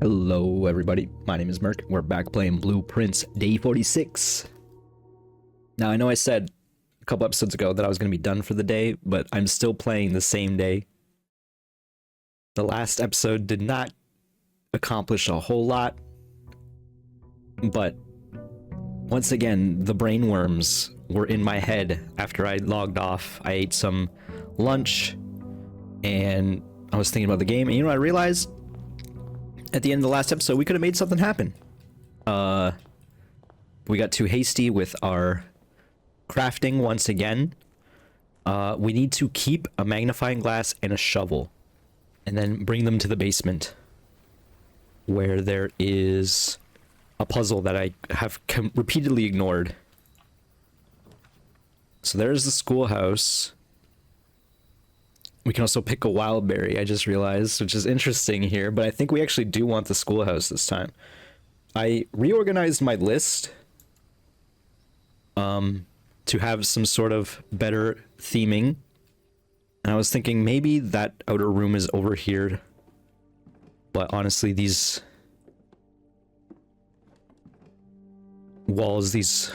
Hello everybody, my name is Merc. We're back playing Blueprints Day 46. Now I know I said a couple episodes ago that I was going to be done for the day, but I'm still playing the same day. The last episode did not accomplish a whole lot, but once again, the brain worms were in my head after I logged off. I ate some lunch and I was thinking about the game, and you know what I realized? At the end of the last episode, we could have made something happen. We got too hasty with our crafting once again. We need to keep a magnifying glass and a shovel, and then bring them to the basement, where there is a puzzle that I have repeatedly ignored. So there's the schoolhouse. We can also pick a wild berry, I just realized, which is interesting here, but I think we actually do want the schoolhouse this time. I reorganized my list to have some sort of better theming, and I was thinking maybe that outer room is over here, but honestly these walls, these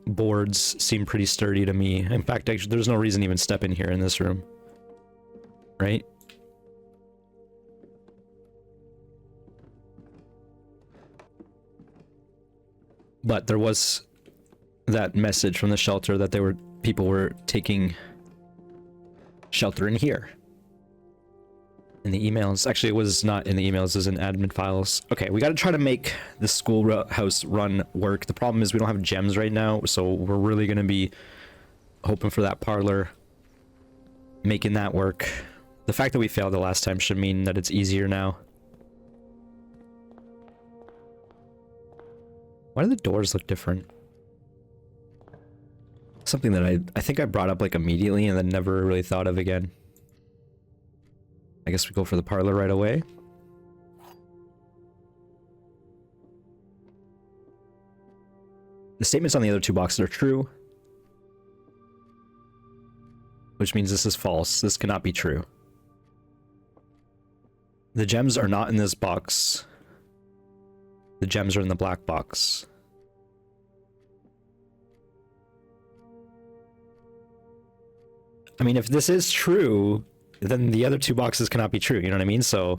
boards seem pretty sturdy to me. In fact, actually, there's no reason to even step in here in this room. Right? But there was that message from the shelter that people were taking shelter in here. In the emails. Actually, it was not in the emails, it was in admin files. Okay, we gotta try to make the schoolhouse run work. The problem is we don't have gems right now, so we're really gonna be hoping for that parlor, making that work. The fact that we failed the last time should mean that it's easier now. Why do the doors look different? Something that I think I brought up like immediately and then never really thought of again. I guess we go for the parlor right away. The statements on the other two boxes are true, which means this is false. This cannot be true. The gems are not in this box. The gems are in the black box. I mean, if this is true, then the other two boxes cannot be true, you know what I mean? So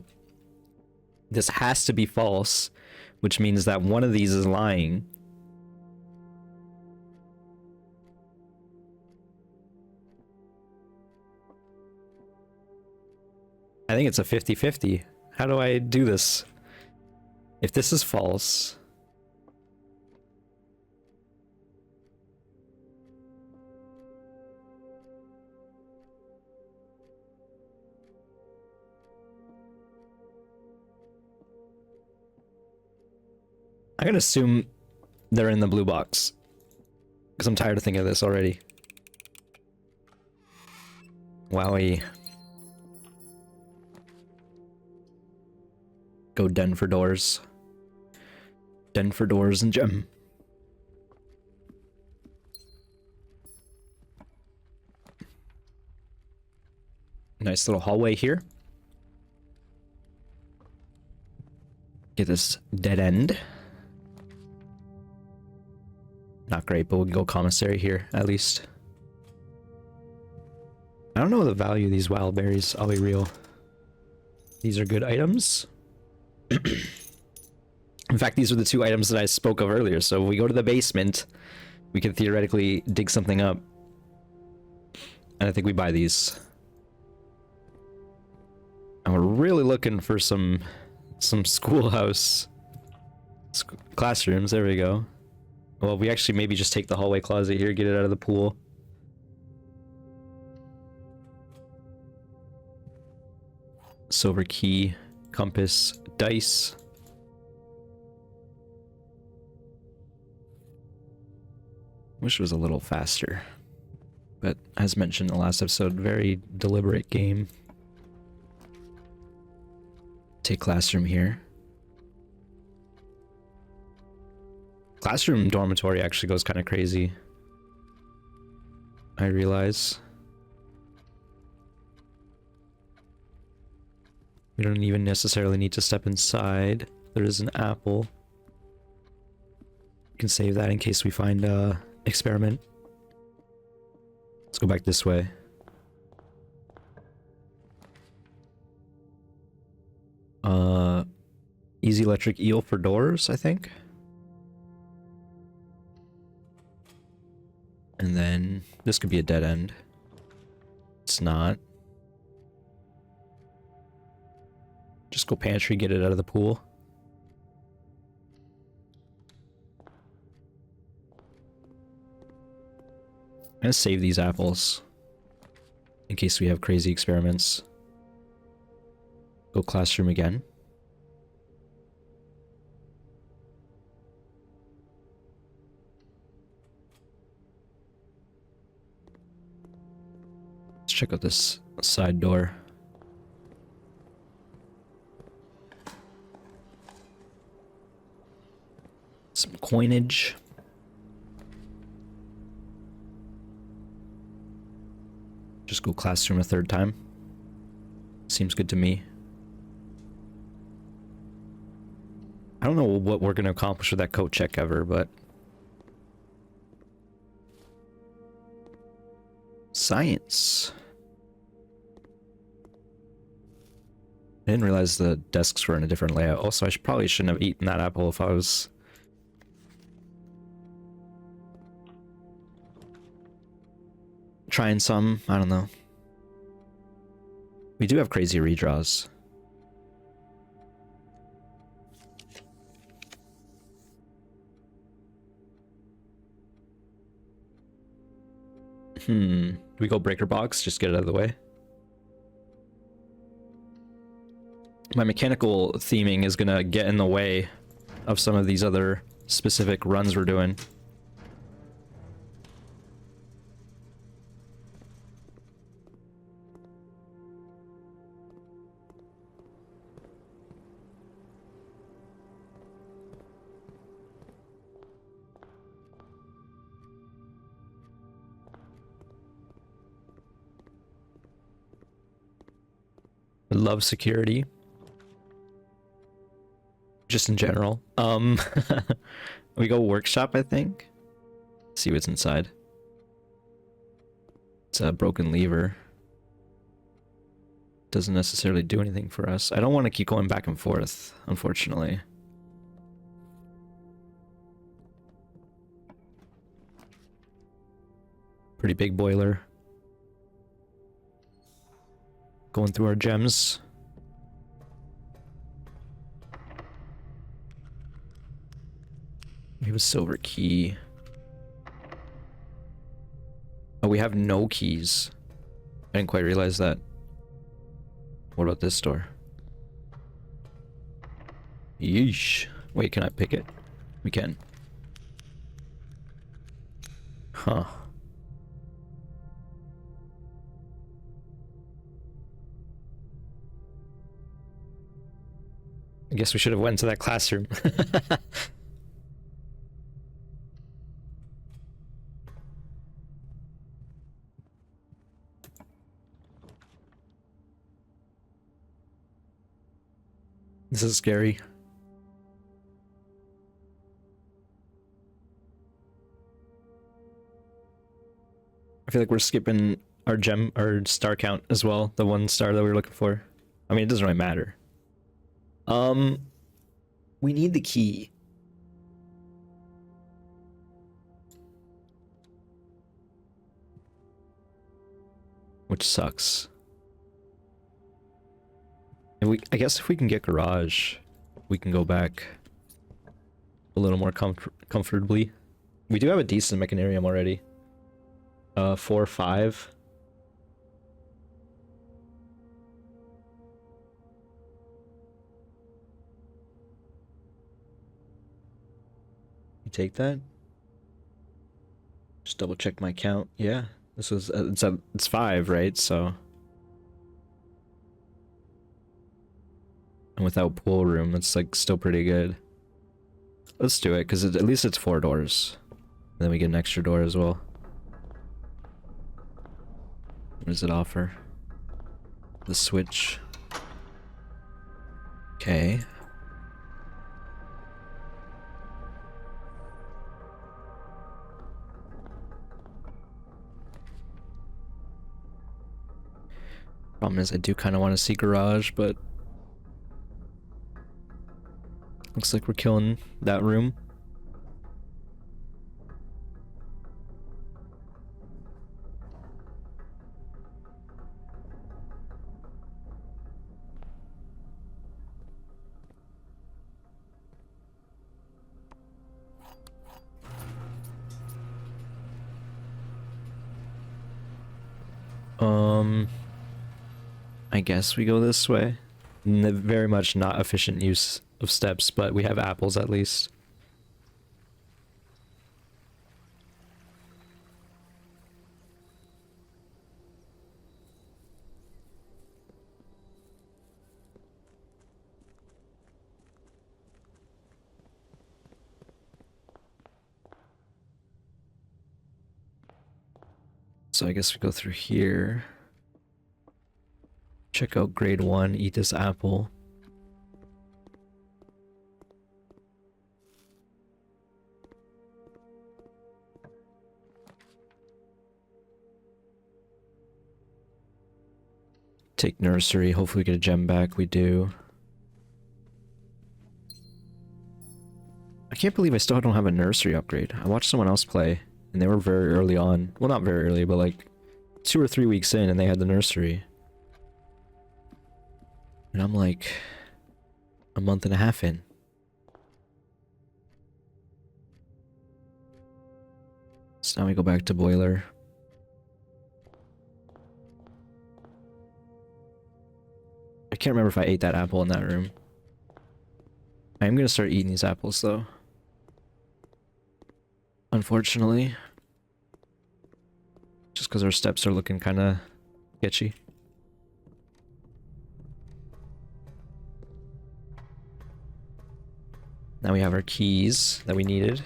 this has to be false, which means that one of these is lying. I think it's a 50-50. How do I do this? If this is false... I'm gonna assume they're in the blue box, because I'm tired of thinking of this already. Wowie. Go den for doors. Den for doors and gem. Nice little hallway here. Get this dead end. Not great, but we'll go commissary here, at least. I don't know the value of these wild berries, I'll be real. These are good items. In fact, these are the two items that I spoke of earlier, so if we go to the basement, we can theoretically dig something up. And I think we buy these. And we're really looking for some schoolhouse classrooms. There we go. Well, we actually maybe just take the hallway closet here, get it out of the pool. Silver key, compass, dice. Wish it was a little faster. But as mentioned in the last episode, very deliberate game. Take classroom here. Classroom dormitory actually goes kind of crazy, I realize. We don't even necessarily need to step inside. There is an apple. We can save that in case we find a experiment. Let's go back this way. Easy electric eel for doors, I think. And then this could be a dead end. It's not. Just go pantry, get it out of the pool. I'm gonna save these apples in case we have crazy experiments. Go classroom again. Let's check out this side door. Some coinage. Just go classroom a third time. Seems good to me. I don't know what we're going to accomplish with that coat check ever, but... Science. I didn't realize the desks were in a different layout. Also, probably shouldn't have eaten that apple if I was... trying some. I don't know. We do have crazy redraws. Do we go breaker box? Just get it out of the way. My mechanical theming is gonna get in the way of some of these other specific runs we're doing. I love security. Just in general. We go workshop, I think. See what's inside. It's a broken lever. Doesn't necessarily do anything for us. I don't want to keep going back and forth, unfortunately. Pretty big boiler. Going through our gems. We have a silver key. Oh, we have no keys. I didn't quite realize that. What about this door? Yeesh. Wait, can I pick it? We can. Huh. I guess we should have went to that classroom. This is scary. I feel like we're skipping our star count as well. The 1 star that we were looking for. I mean, it doesn't really matter. We need the key. Which sucks. I guess if we can get garage, we can go back a little more comfortably. We do have a decent mechanarium already. 4 or 5. You take that? Just double check my count. Yeah, this was it's 5, right? So. And without pool room, that's like still pretty good. Let's do it, because at least it's 4 doors. And then we get an extra door as well. What does it offer? The switch. Okay. Problem is, I do kind of want to see garage, but looks like we're killing that room. I guess we go this way. Very much not efficient use of steps, but we have apples at least. So I guess we go through here. Check out grade 1, eat this apple. Take nursery, hopefully we get a gem back, we do. I can't believe I still don't have a nursery upgrade. I watched someone else play, and they were very early on. Well, not very early, but like 2 or 3 weeks in, and they had the nursery. And I'm like a month and a half in. So now we go back to boiler. I can't remember if I ate that apple in that room. I am gonna start eating these apples though. Unfortunately. Just because our steps are looking kind of sketchy. Now we have our keys that we needed.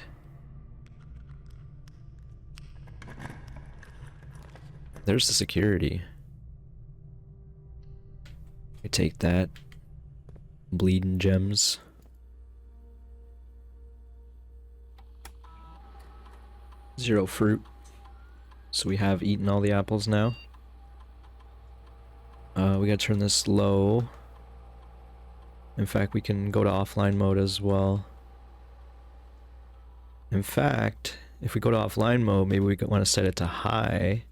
There's the security. We take that. Bleeding gems. Zero fruit. So we have eaten all the apples now. We gotta turn this low. In fact, we can go to offline mode as well. In fact, if we go to offline mode, maybe we want to set it to high.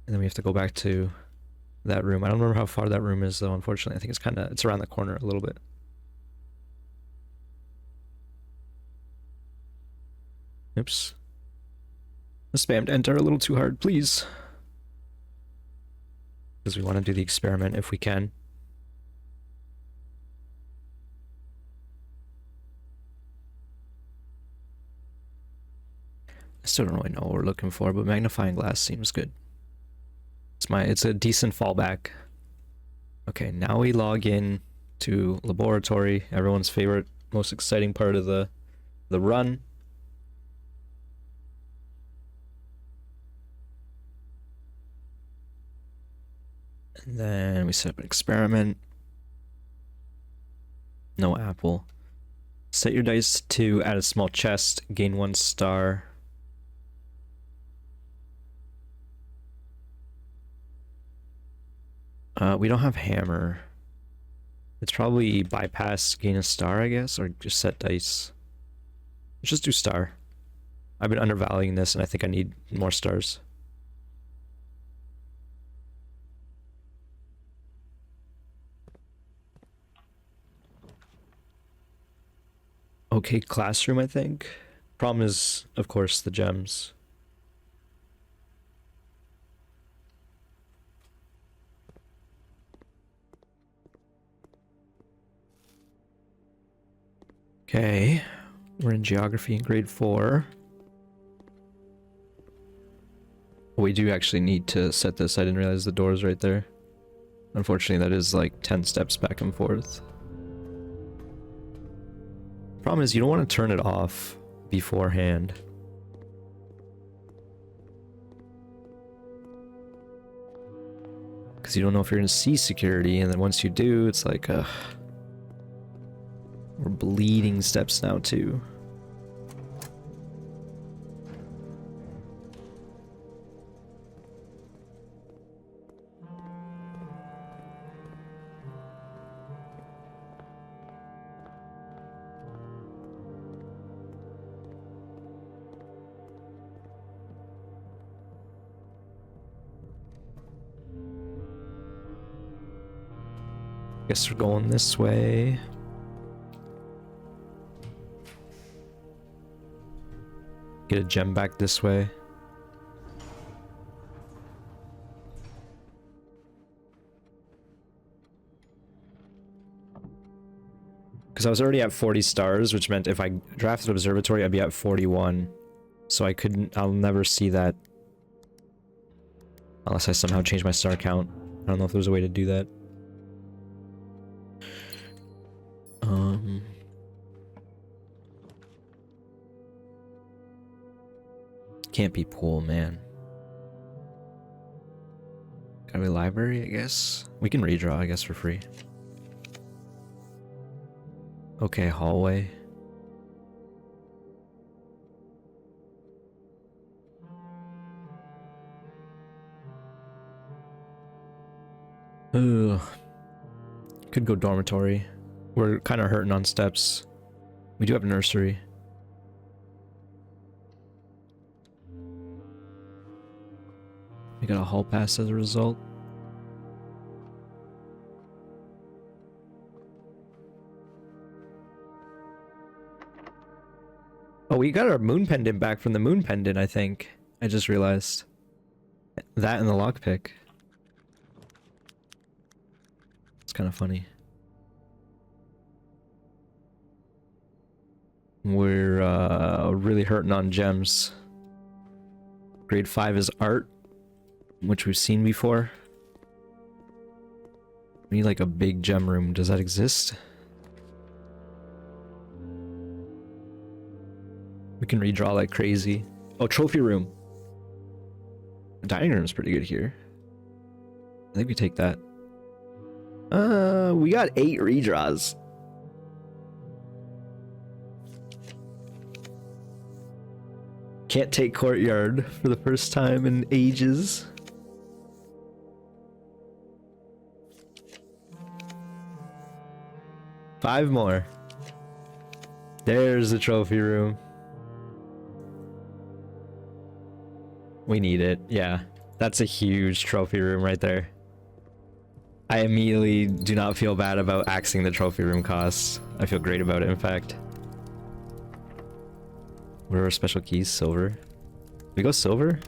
And then we have to go back to that room. I don't remember how far that room is though, unfortunately. I think it's around the corner a little bit. Oops. I spammed enter a little too hard, please. Because we want to do the experiment if we can. I still don't really know what we're looking for, but magnifying glass seems good. It's a decent fallback. Okay, now we log in to laboratory, everyone's favorite, most exciting part of the run. And then we set up an experiment. No apple. Set your dice to add a small chest, gain 1 star. We don't have hammer. It's probably bypass, gain a star, I guess, or just set dice. Let's just do star. I've been undervaluing this and I think I need more stars. Okay, classroom, I think. Problem is, of course, the gems. Okay, we're in geography in grade 4. We do actually need to set this. I didn't realize the door's right there. Unfortunately, that is like 10 steps back and forth. Problem is, you don't want to turn it off beforehand. because you don't know if you're gonna see security, and then once you do, it's like, we're bleeding steps now too. Guess we're going this way. Get a gem back this way. Because I was already at 40 stars, which meant if I drafted Observatory, I'd be at 41. So I'll never see that. Unless I somehow change my star count. I don't know if there's a way to do that. Can't be pool, man. Gotta be library, I guess. We can redraw, I guess, for free. Okay, hallway. Ugh. Could go dormitory. We're kind of hurting on steps. We do have nursery. We got a hall pass as a result. Oh, we got our moon pendant back from the moon pendant, I think. I just realized. That and the lockpick. It's kind of funny. We're really hurting on gems. Grade 5 is art, which we've seen before. We need like a big gem room. Does that exist? We can redraw like crazy. Oh, trophy room. The dining room is pretty good here. I think we take that. We got 8 redraws. Can't take courtyard for the first time in ages. Five more. There's the trophy room. We need it. Yeah. That's a huge trophy room right there. I immediately do not feel bad about axing the trophy room costs. I feel great about it, in fact. What are our special keys? Silver. We go silver?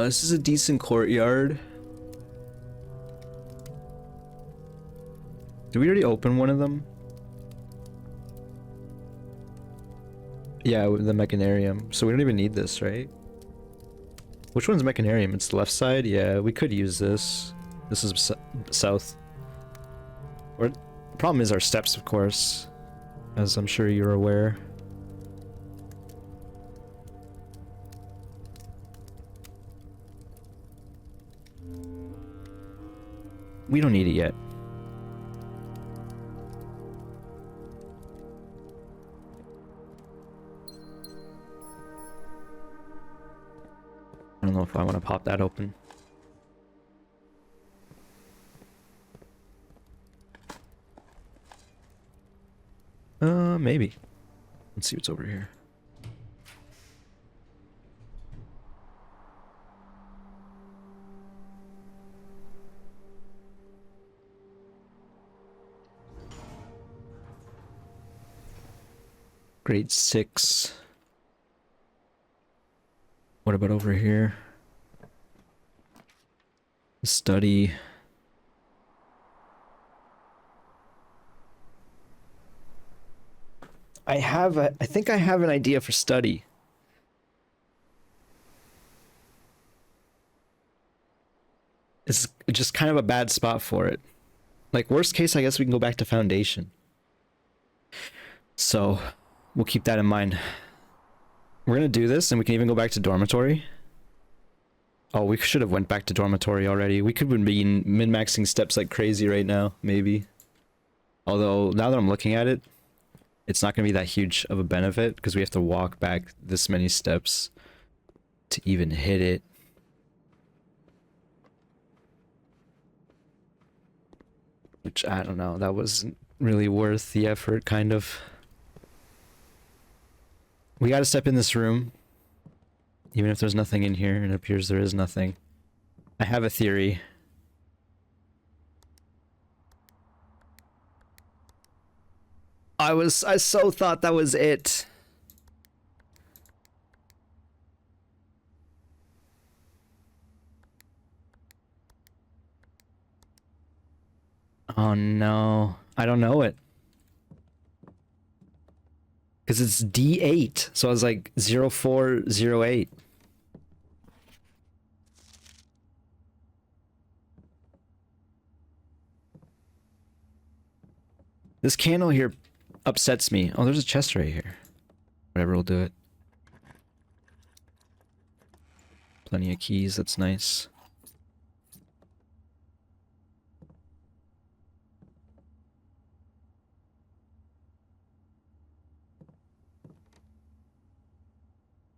This is a decent courtyard. Did we already open one of them? Yeah, with the mechanarium. So we don't even need this, right? Which one's mechanarium? It's the left side? Yeah, we could use this. This is south. Or, the problem is our steps, of course. As I'm sure you're aware. We don't need it yet. I don't know if I want to pop that open. Maybe. Let's see what's over here. Grade 6. What about over here? Study. I think I have an idea for study. It's just kind of a bad spot for it. Like, worst case, I guess we can go back to foundation. So, we'll keep that in mind. We're gonna do this, and we can even go back to dormitory. Oh, we should have went back to dormitory already. We could have been min-maxing steps like crazy right now, maybe. Although, now that I'm looking at it, it's not gonna be that huge of a benefit, because we have to walk back this many steps to even hit it. Which, I don't know, that wasn't really worth the effort, kind of. We gotta step in this room. Even if there's nothing in here, and it appears there is nothing. I have a theory. I so thought that was it. Oh no, I don't know it. Because it's D8, so I was like 0408. This candle here upsets me. Oh, there's a chest right here. Whatever, we'll do it. Plenty of keys, that's nice.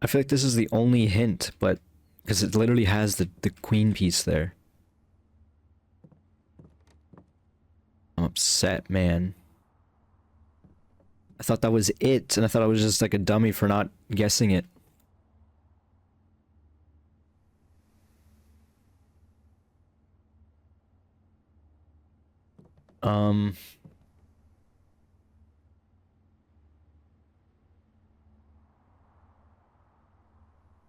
I feel like this is the only hint, but because it literally has the queen piece there. I'm upset, man. I thought that was it, and I thought I was just like a dummy for not guessing it.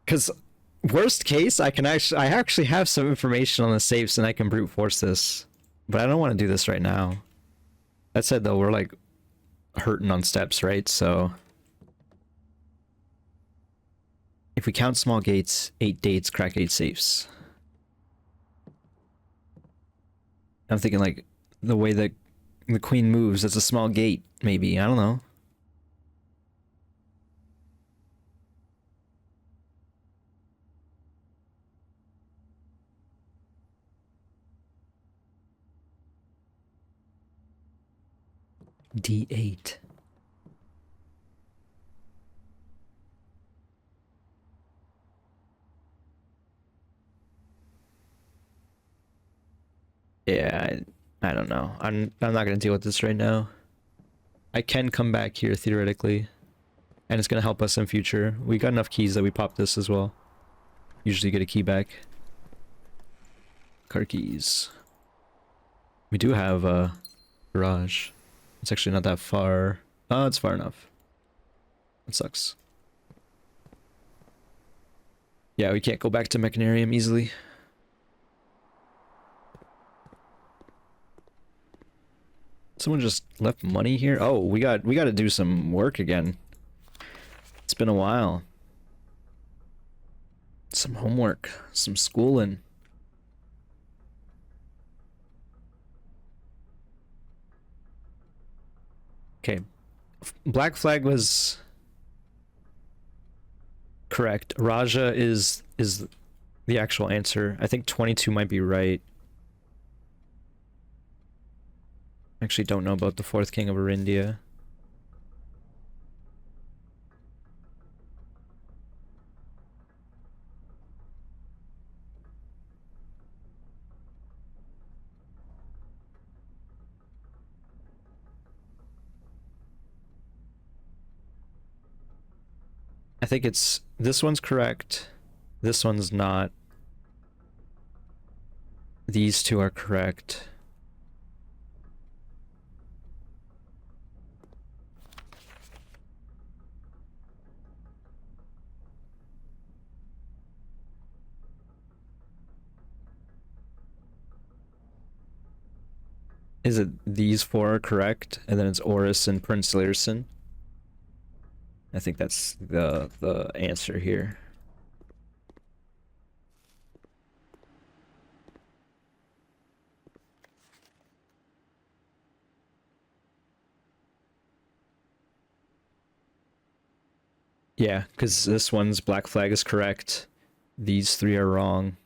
Because worst case, I actually have some information on the safes, and I can brute force this, but I don't want to do this right now. That said, though, we're like hurting on steps, right? So if we count small gates, 8 dates, crack 8 safes. I'm thinking like the way that the queen moves, that's a small gate, maybe. I don't know. D8. Yeah, I don't know. I'm not gonna deal with this right now. I can come back here theoretically, and it's gonna help us in future. We got enough keys that we pop this as well. Usually get a key back. Car keys. We do have a garage. It's actually not that far. Oh, it's far enough. That sucks. Yeah, we can't go back to Mechanarium easily. Someone just left money here? Oh, we got to do some work again. It's been a while. Some homework, some schooling. Okay. Black flag was correct. Raja is the actual answer. I think 22 might be right. Actually don't know about the fourth king of Arindia. I think it's this one's correct. This one's not. These two are correct. Is it these four are correct? And then it's Oris and Prince Learson? I think that's the answer here. Yeah, because this one's Black Flag is correct. These three are wrong.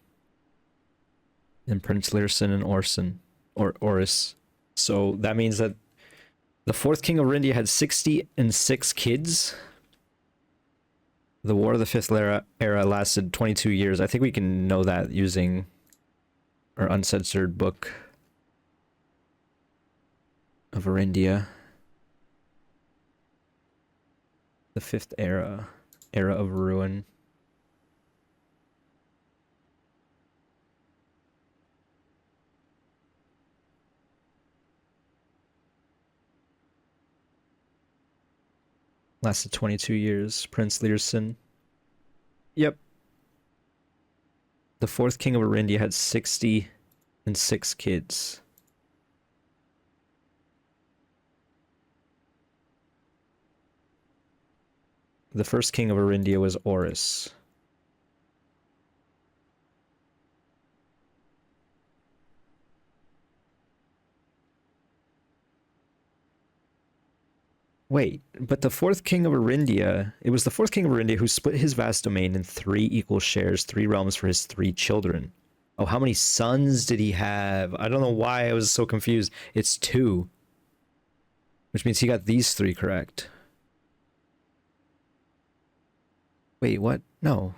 And Prince Learson and Orson, or Oris. So that means that the fourth king of Rindia had 66 kids. The War of the Fifth era lasted 22 years. I think we can know that using our uncensored book of Arindia. The fifth era of ruin. Lasted 22 years. Prince Learson. Yep. The fourth king of Arindia had 66 kids. The first king of Arindia was Oris. Wait, but the fourth king of Arindia, it was the fourth king of Arindia who split his vast domain in 3 equal shares, 3 realms for his 3 children. Oh, how many sons did he have? I don't know why I was so confused. It's 2. Which means he got these 3 correct. Wait, what? No.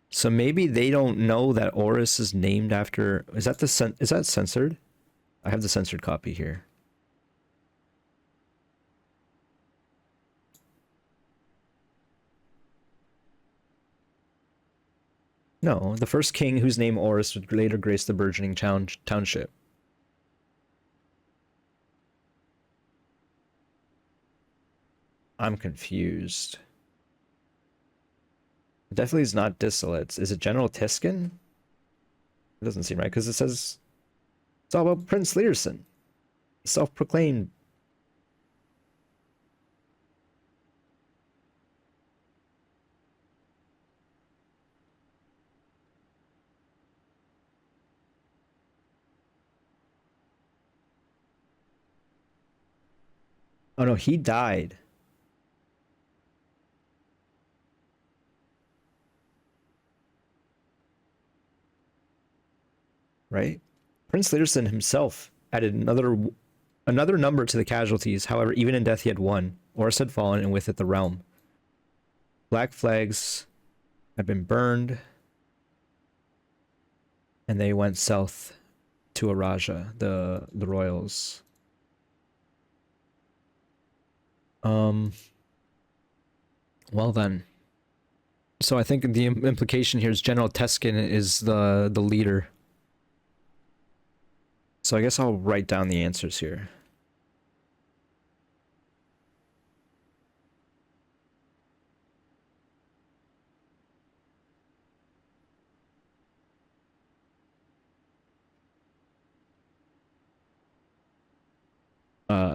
So maybe they don't know that Oris is named after... Is that censored? I have the censored copy here. No, the first king whose name Oris would later grace the burgeoning township. I'm confused. It definitely is not Dissolutes. Is it General Tiskin? It doesn't seem right, because it says it's all about Prince Learson. Self-proclaimed. Oh no, he died. Right? Prince Learson himself added another number to the casualties. However, even in death he had 1. Oris had fallen, and with it the realm. Black flags had been burned, and they went south to Araja, the royals. Well then. So I think the implication here is General Teskin is the leader. So I guess I'll write down the answers here.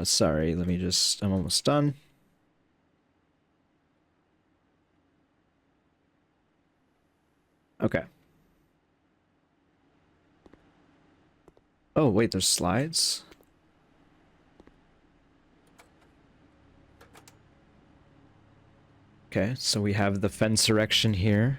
Sorry, let me just... I'm almost done. Okay. Oh, wait, there's slides? Okay, so we have the Fensurrection here.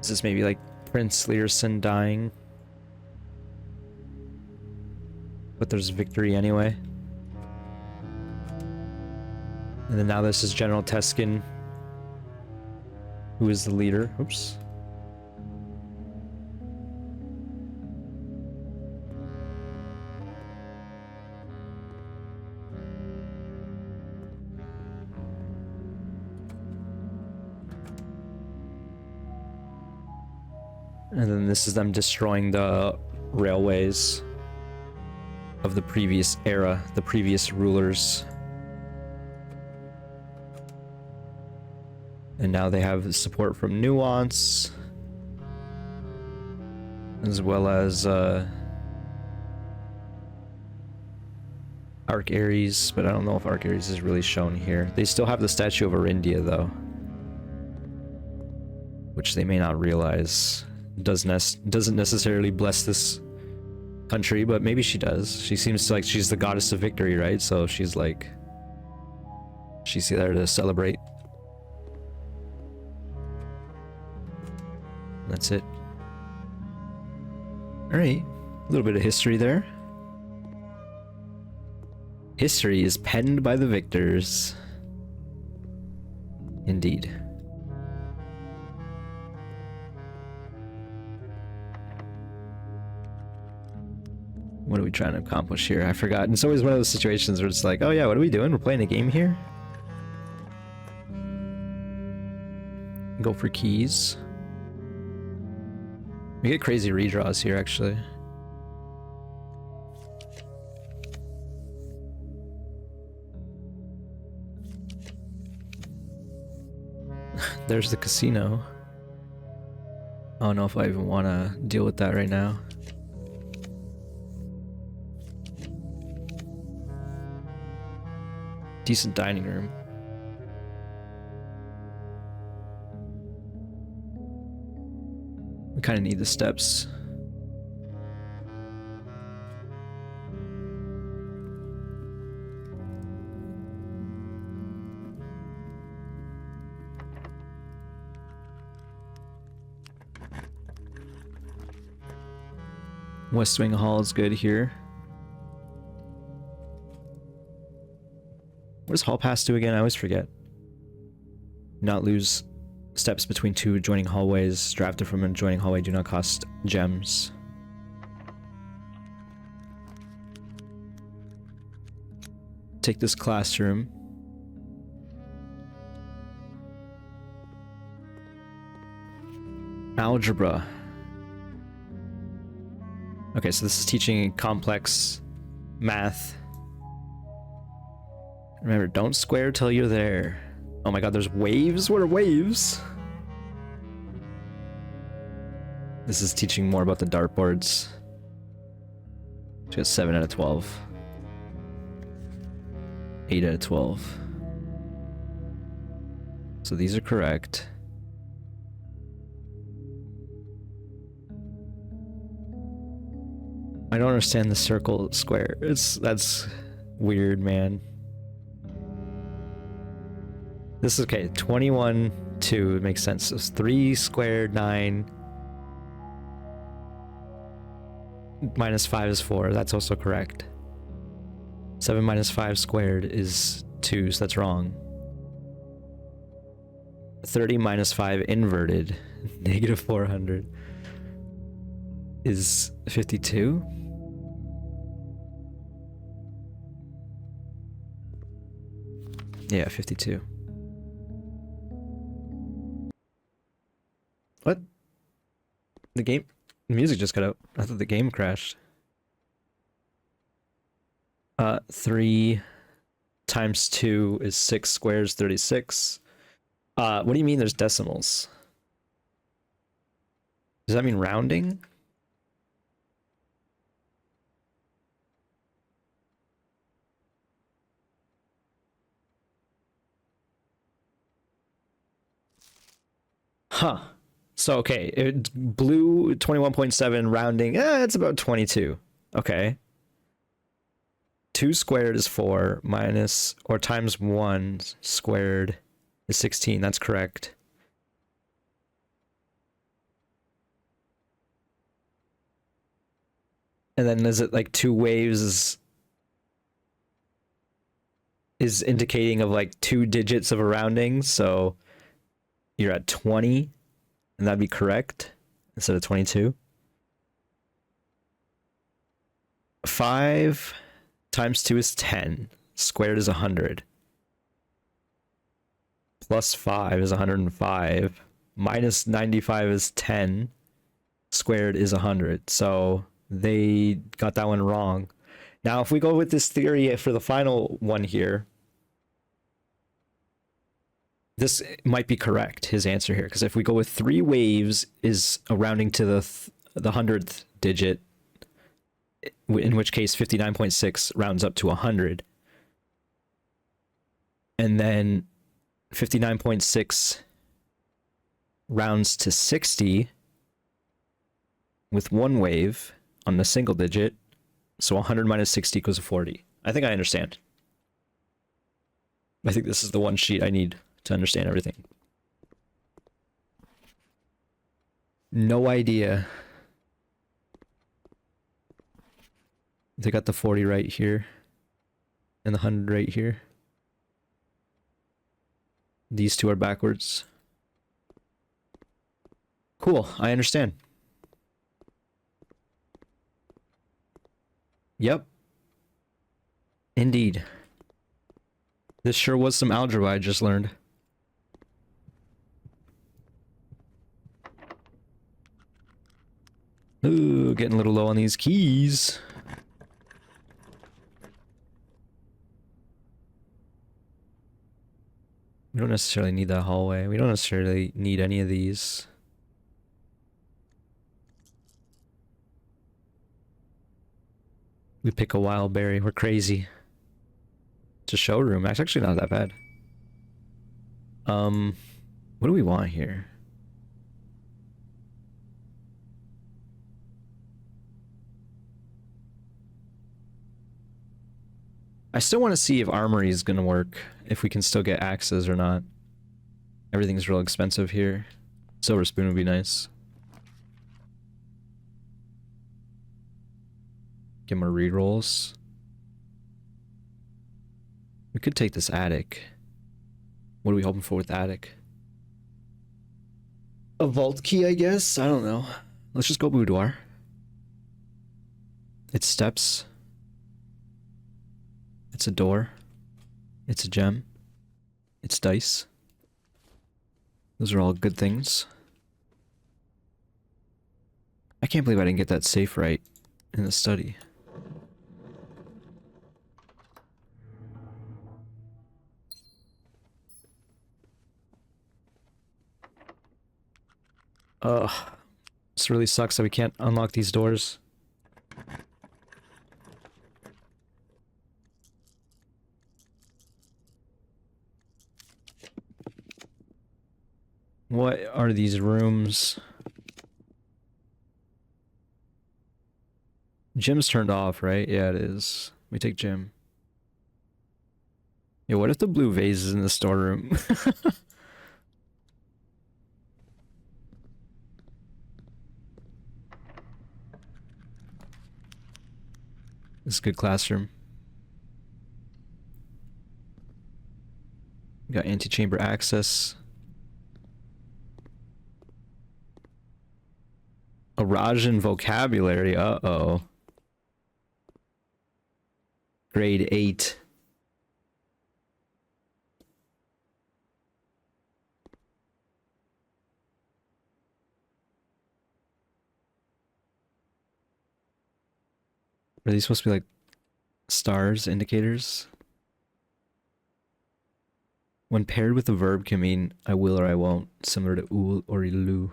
Is this maybe like Prince Learson dying? But there's victory anyway. And then now this is General Teskin, who is the leader. Oops. And then this is them destroying the railways of the previous era, the previous rulers. And now they have support from Nuance, as well as Arc Ares, but I don't know if Arc Ares is really shown here. They still have the statue of Arindia though, which they may not realize doesn't necessarily bless this country, but maybe she does. She seems like she's the goddess of victory, right? So she's like, she's there to celebrate. That's it. All right, a little bit of history there. History is penned by the victors. Indeed. What are we trying to accomplish here? I forgot. It's always one of those situations where it's like, oh yeah, what are we doing? We're playing a game here? Go for keys. We get crazy redraws here, actually. There's the casino. I don't know if I even want to deal with that right now. Decent dining room. We kind of need the steps. West Wing Hall is good here. What does Hall Pass do again? I always forget. Not lose steps between two adjoining hallways. Drafted from an adjoining hallway do not cost gems. Take this classroom. Algebra. Okay, so this is teaching complex math. Remember, don't square till you're there. Oh my god, there's waves? What are waves? This is teaching more about the dartboards. She got 7 out of 12. 8 out of 12. So these are correct. I don't understand the circle square. That's weird, man. This is okay. 21, 2 makes sense. So it's 3 squared, 9. Minus 5 is 4. That's also correct. 7 minus 5 squared is 2, so that's wrong. 30 minus 5 inverted, negative 400, is 52? Yeah, 52. What? The music just cut out. I thought the game crashed. 3 times 2 is 6 squares, 36. What do you mean there's decimals? Does that mean rounding? Huh. So, okay, blue 21.7 rounding, it's about 22. Okay. 2 squared is 4 minus, or times 1 squared is 16. That's correct. And then is it like 2 waves is indicating of like 2 digits of a rounding, so you're at 20, and that'd be correct instead of 22. 5 times 2 is 10. Squared is 100. Plus 5 is 105. Minus 95 is 10. Squared is 100. So they got that one wrong. Now, if we go with this theory for the final one here, this might be correct, his answer here, because if we go with 3 waves is a rounding to the 100th digit, in which case 59.6 rounds up to 100. And then 59.6 rounds to 60 with 1 wave on the single digit. So 100 minus 60 equals 40. I think I understand. I think this is the one sheet I need to understand everything. No idea. They got the 40 right here. And the 100 right here. These two are backwards. Cool, I understand. Yep. Indeed. This sure was some algebra I just learned. Ooh, getting a little low on these keys. We don't necessarily need that hallway. We don't necessarily need any of these. We pick a wild berry. We're crazy. It's a showroom. That's actually not that bad. What do we want here? I still want to see if armory is going to work. If we can still get axes or not. Everything's real expensive here. Silver spoon would be nice. Get more rerolls. We could take this attic. What are we hoping for with attic? A vault key, I guess? I don't know. Let's just go boudoir. It's steps. It's a door. It's a gem. It's dice. Those are all good things. I can't believe I didn't get that safe right in the study. Ugh. This really sucks that we can't unlock these doors. What are these rooms? Gym's turned off, right? Yeah, it is. We take gym. Yeah, what if the blue vase is in the storeroom? This is a good classroom. We got antechamber access. A Rajan vocabulary. Uh-oh. Grade 8. Are these supposed to be like stars, indicators? When paired with a verb can mean I will or I won't, similar to ul or ilu.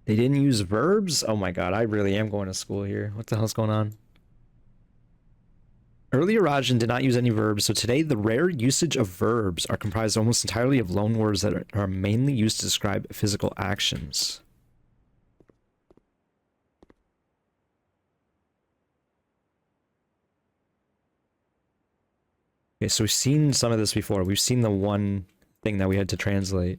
They didn't use verbs? Oh my god, I really am going to school here. What the hell's going on? Earlier Rajan did not use any verbs, so today the rare usage of verbs are comprised almost entirely of loan words that are mainly used to describe physical actions. Okay, so we've seen some of this before. We've seen the one thing that we had to translate.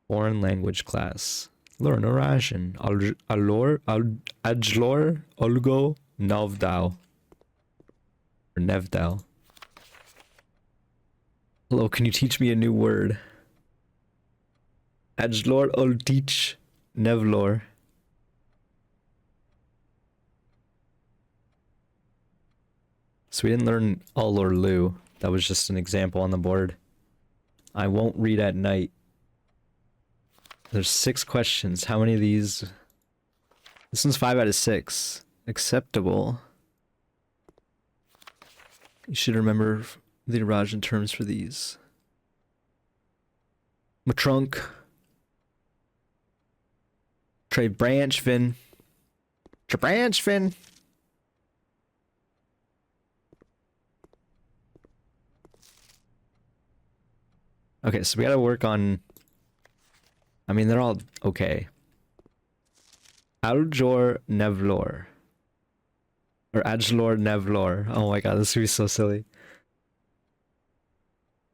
Foreign language class. Learn Russian. Alor, Ajlor, Olgo, Novdal. Or Nevdal. Hello, can you teach me a new word? Ajlor, Oltich, Nevlor. So we didn't learn Ul or Lu. That was just an example on the board. I won't read at night. There's 6 questions. How many of these? This one's 5 out of 6. Acceptable. You should remember the Rajan terms for these. Matrunk. Trey Branchvin. Branchvin. Okay, so we gotta work on... I mean, they're all okay. Aljor Nevlor. Or Ajlor Nevlor. Oh my god, this would be so silly.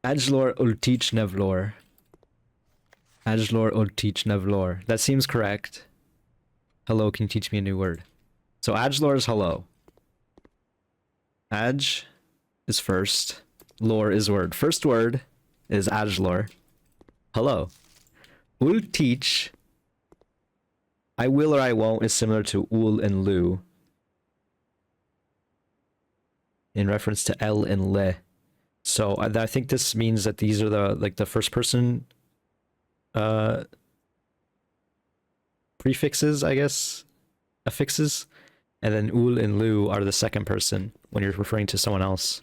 Ajlor Ultich Nevlor. Ajlor Ultich Nevlor. That seems correct. Hello, can you teach me a new word? So Ajlor is hello. Aj is first. Lore is word. First word is Ajlor. Hello. Ul teach. I will or I won't is similar to ul and lu. In reference to el and le. So I think this means that these are the first person prefixes, I guess, affixes, and then ul and lu are the second person when you're referring to someone else.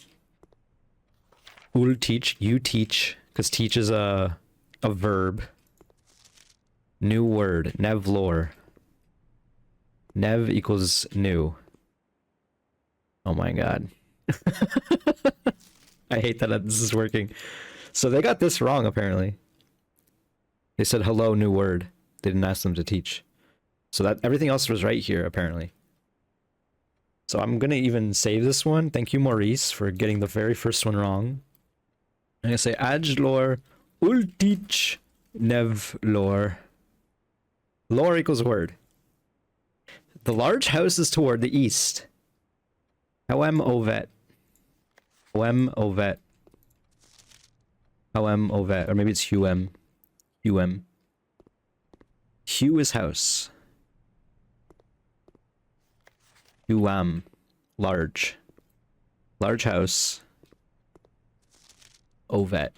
Ul teach, you teach, because teach is a verb. New word, nevlor. Nev equals new. Oh my god. I hate that this is working. So they got this wrong, apparently. They said hello, new word. They didn't ask them to teach. So that everything else was right here, apparently. So I'm gonna even save this one. Thank you, Maurice, for getting the very first one wrong. I'm gonna say Ajlor Ultich Nevlor. Lore equals word. The large house is toward the east. Hoem ovet. Hoem ovet. Hoem ovet. Or maybe it's Huem. Huem. Hu is house. Huam. Large. Large house. Ovet.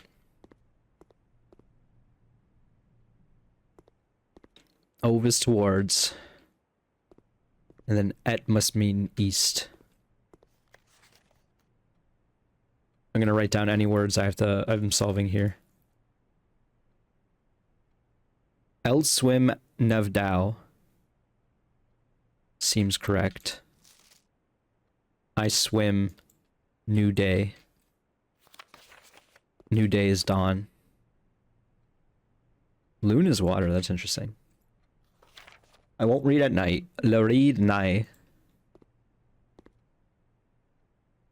Ov is towards. And then et must mean east. I'm gonna write down any words I'm solving here. El swim nevdao seems correct. I swim new day. New day is dawn. Loon is water, that's interesting. I won't read at night. Le read nai.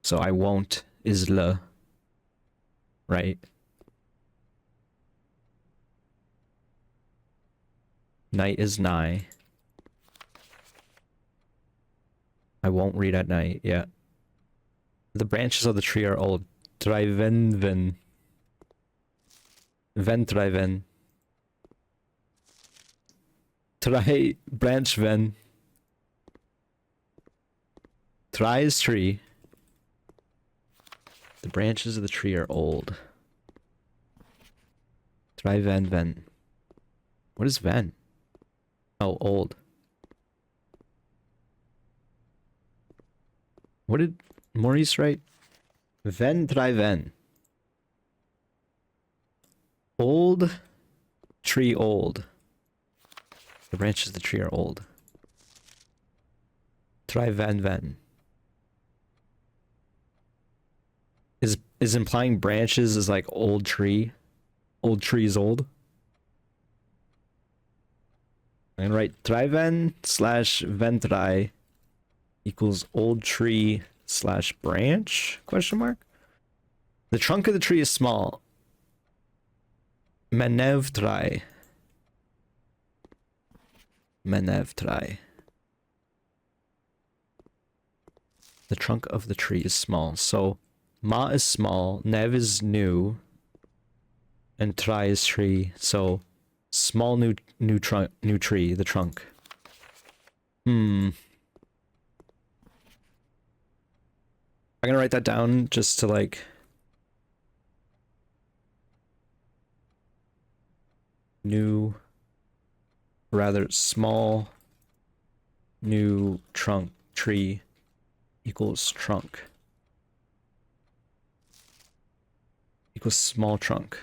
So I won't is le. Right? Night is nigh. I won't read at night, yeah. The branches of the tree are old. Drivenven. Ventriven. Try branch ven. Try is tree. The branches of the tree are old. Try ven. What is ven? Oh, old. What did Maurice write? Ven try ven. Old tree old. The branches of the tree are old. Try ven. Is implying branches is like old tree? Old tree is old? I'm gonna write triven slash ventrai equals old tree slash branch? Question mark? The trunk of the tree is small. Menevtrai. Menevtrai. The trunk of the tree is small. So ma is small, nev is new, and trai is tree. So small new tree, the trunk. I'm gonna write that down just to like new rather small new trunk tree equals trunk equals small trunk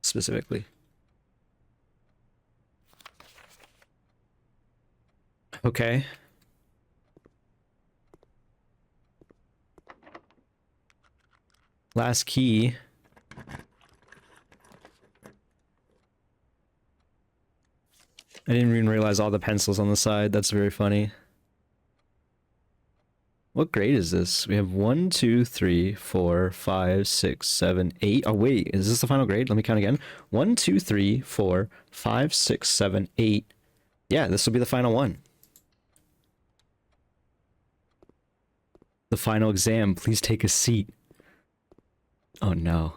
specifically. Okay. Last key. I didn't even realize all the pencils on the side. That's very funny. What grade is this? We have 1, 2, 3, 4, 5, 6, 7, 8. Oh, wait. Is this the final grade? Let me count again. 1, 2, 3, 4, 5, 6, 7, 8. Yeah, this will be the final one. The final exam. Please take a seat. Oh, no.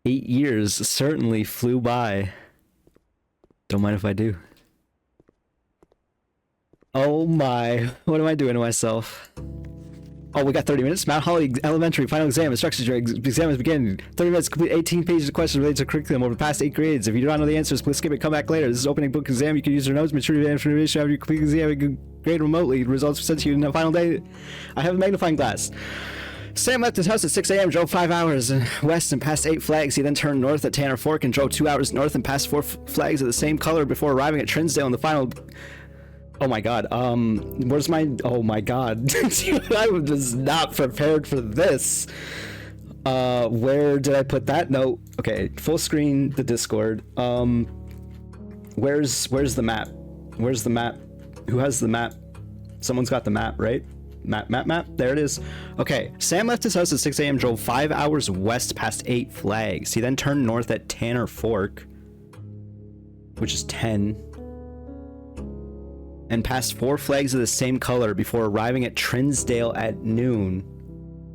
8 years certainly flew by. Don't mind if I do. Oh my, what am I doing to myself? Oh, we got 30 minutes. Mount Holly Elementary final exam. Instructions. Your exam is beginning. 30 minutes. Complete 18 pages of questions related to curriculum over the past 8 grades. If you do not know the answers, please skip it. Come back later. This is opening book exam. You can use your notes, maturity information, have your complete exam. You can grade remotely. The results are sent to you in the final day. I have a magnifying glass. Sam left his house at 6 a.m., drove 5 hours west and passed 8 flags. He then turned north at Tanner Fork and drove 2 hours north and passed 4 flags of the same color before arriving at Trinsdale in the final... Oh my god, where's my... Oh my god. I was not prepared for this. Where did I put that note? Okay, full screen the Discord. Where's the map? Where's the map? Who has the map? Someone's got the map, right? Map. There it is. Okay, Sam left his house at 6 a.m., drove 5 hours west past 8 flags. He then turned north at Tanner Fork, which is 10, and passed 4 flags of the same color before arriving at Trinsdale at noon,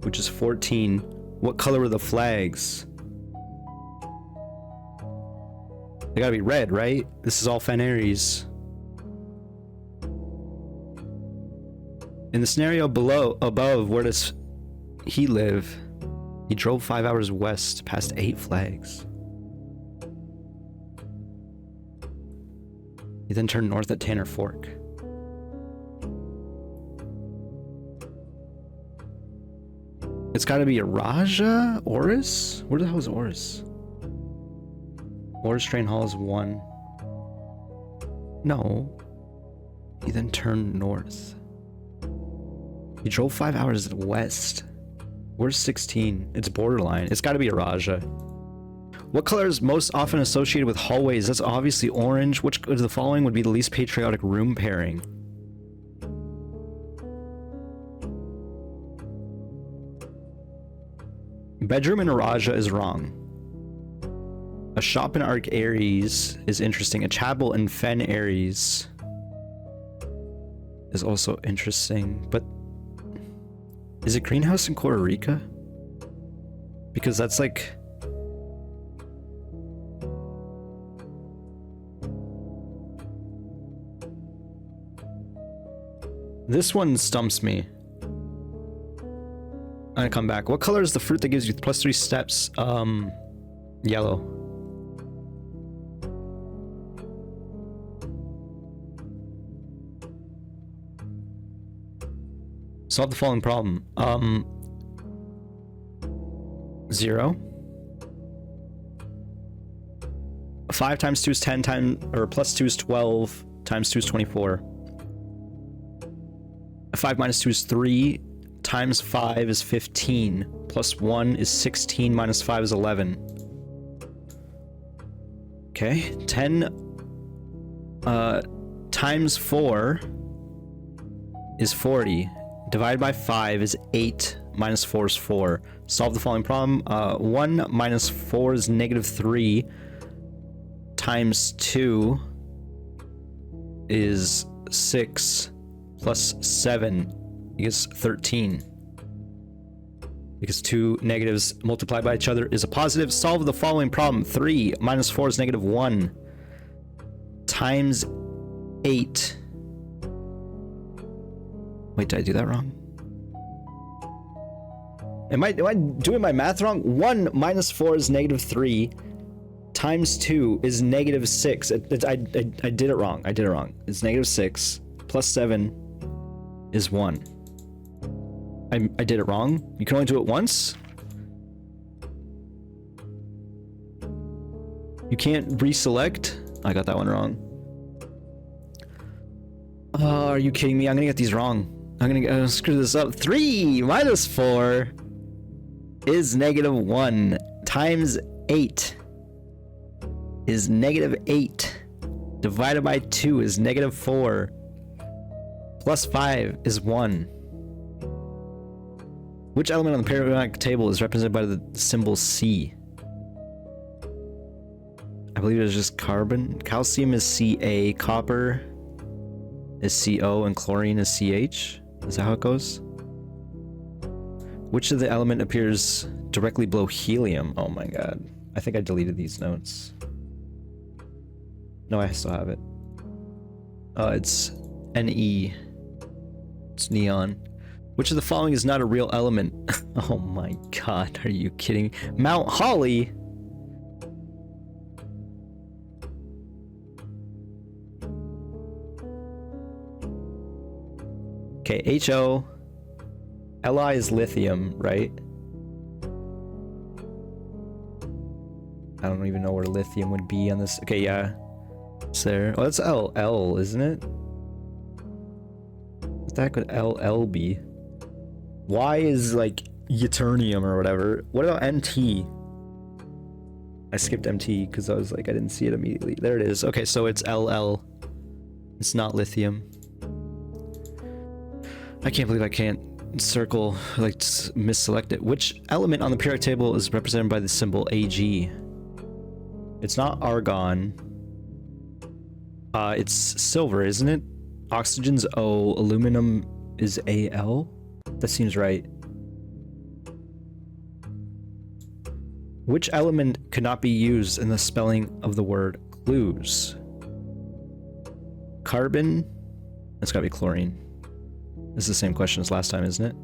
which is 14. What color were the flags? They gotta be red, right? This is all Fen Aries. In the scenario above, where does he live? He drove 5 hours west past 8 flags. He then turned north at Tanner Fork. It's gotta be a Raja? Oris? Where the hell is Oris? Oris Train Hall is 1. No. He then turned north. He drove 5 hours west. Where's 16? It's borderline. It's gotta be a Raja. What color is most often associated with hallways? That's obviously orange. Which of the following would be the least patriotic room pairing? Bedroom in a Raja is wrong. A shop in Arc Aries is interesting. A chapel in Fen Aries is also interesting, but is it greenhouse in Costa Rica? Because that's like... This one stumps me. I'm gonna come back. What color is the fruit that gives you +3 steps? Yellow. Solve the following problem. 0. 5 times 2 is 10 times, or plus 2 is 12 times 2 is 24. 5 minus 2 is 3 times 5 is 15 plus 1 is 16 minus 5 is 11. Okay, 10 times 4 is 40. Divided by 5 is 8, minus 4 is 4. Solve the following problem. 1 minus 4 is -3, times 2 is 6, plus 7 is 13. Because 2 negatives multiplied by each other is a positive. Solve the following problem. 3 minus 4 is -1, times 8. Wait, did I do that wrong? Am I doing my math wrong? 1 minus 4 is -3, times 2 is negative 6. I did it wrong. I did it wrong. It's negative 6 plus 7 is 1. I did it wrong. You can only do it once? You can't reselect? I got that one wrong. Oh, are you kidding me? I'm gonna get these wrong. I'm gonna screw this up. 3 minus 4 is negative 1 times 8 is negative 8 divided by 2 is negative 4 plus 5 is 1. Which element on the periodic table is represented by the symbol C? I believe it's just carbon. Calcium is Ca, copper is Co, and chlorine is Ch. Is that how it goes? Which of the element appears directly below helium? Oh my god. I think I deleted these notes. No, I still have it. It's Ne. It's neon. Which of the following is not a real element? Oh my god, are you kidding? Mount Holly? Okay, HO. Li is lithium, right? I don't even know where lithium would be on this. Okay, yeah. It's there. Oh, that's L, isn't it? What the heck would LL be? Y is like ytternium or whatever. What about MT? I skipped MT because I was like, I didn't see it immediately. There it is. Okay, so it's LL. It's not lithium. I can't believe I can't circle, like, misselect it. Which element on the periodic table is represented by the symbol Ag? It's not argon. It's silver, isn't it? Oxygen's O, aluminum is Al. That seems right. Which element could not be used in the spelling of the word clues? Carbon? It's gotta be chlorine. This is the same question as last time, isn't it?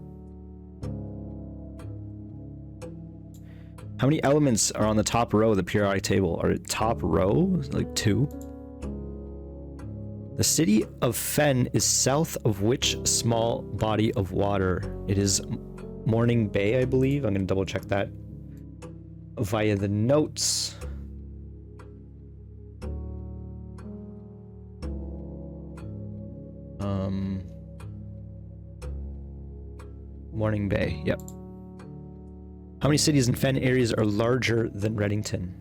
How many elements are on the top row of the periodic table? Are it top row? Like 2? The city of Fen is south of which small body of water? It is Morning Bay, I believe. I'm gonna double check that via the notes. Morning Bay, yep. How many cities in Fen areas are larger than Reddington?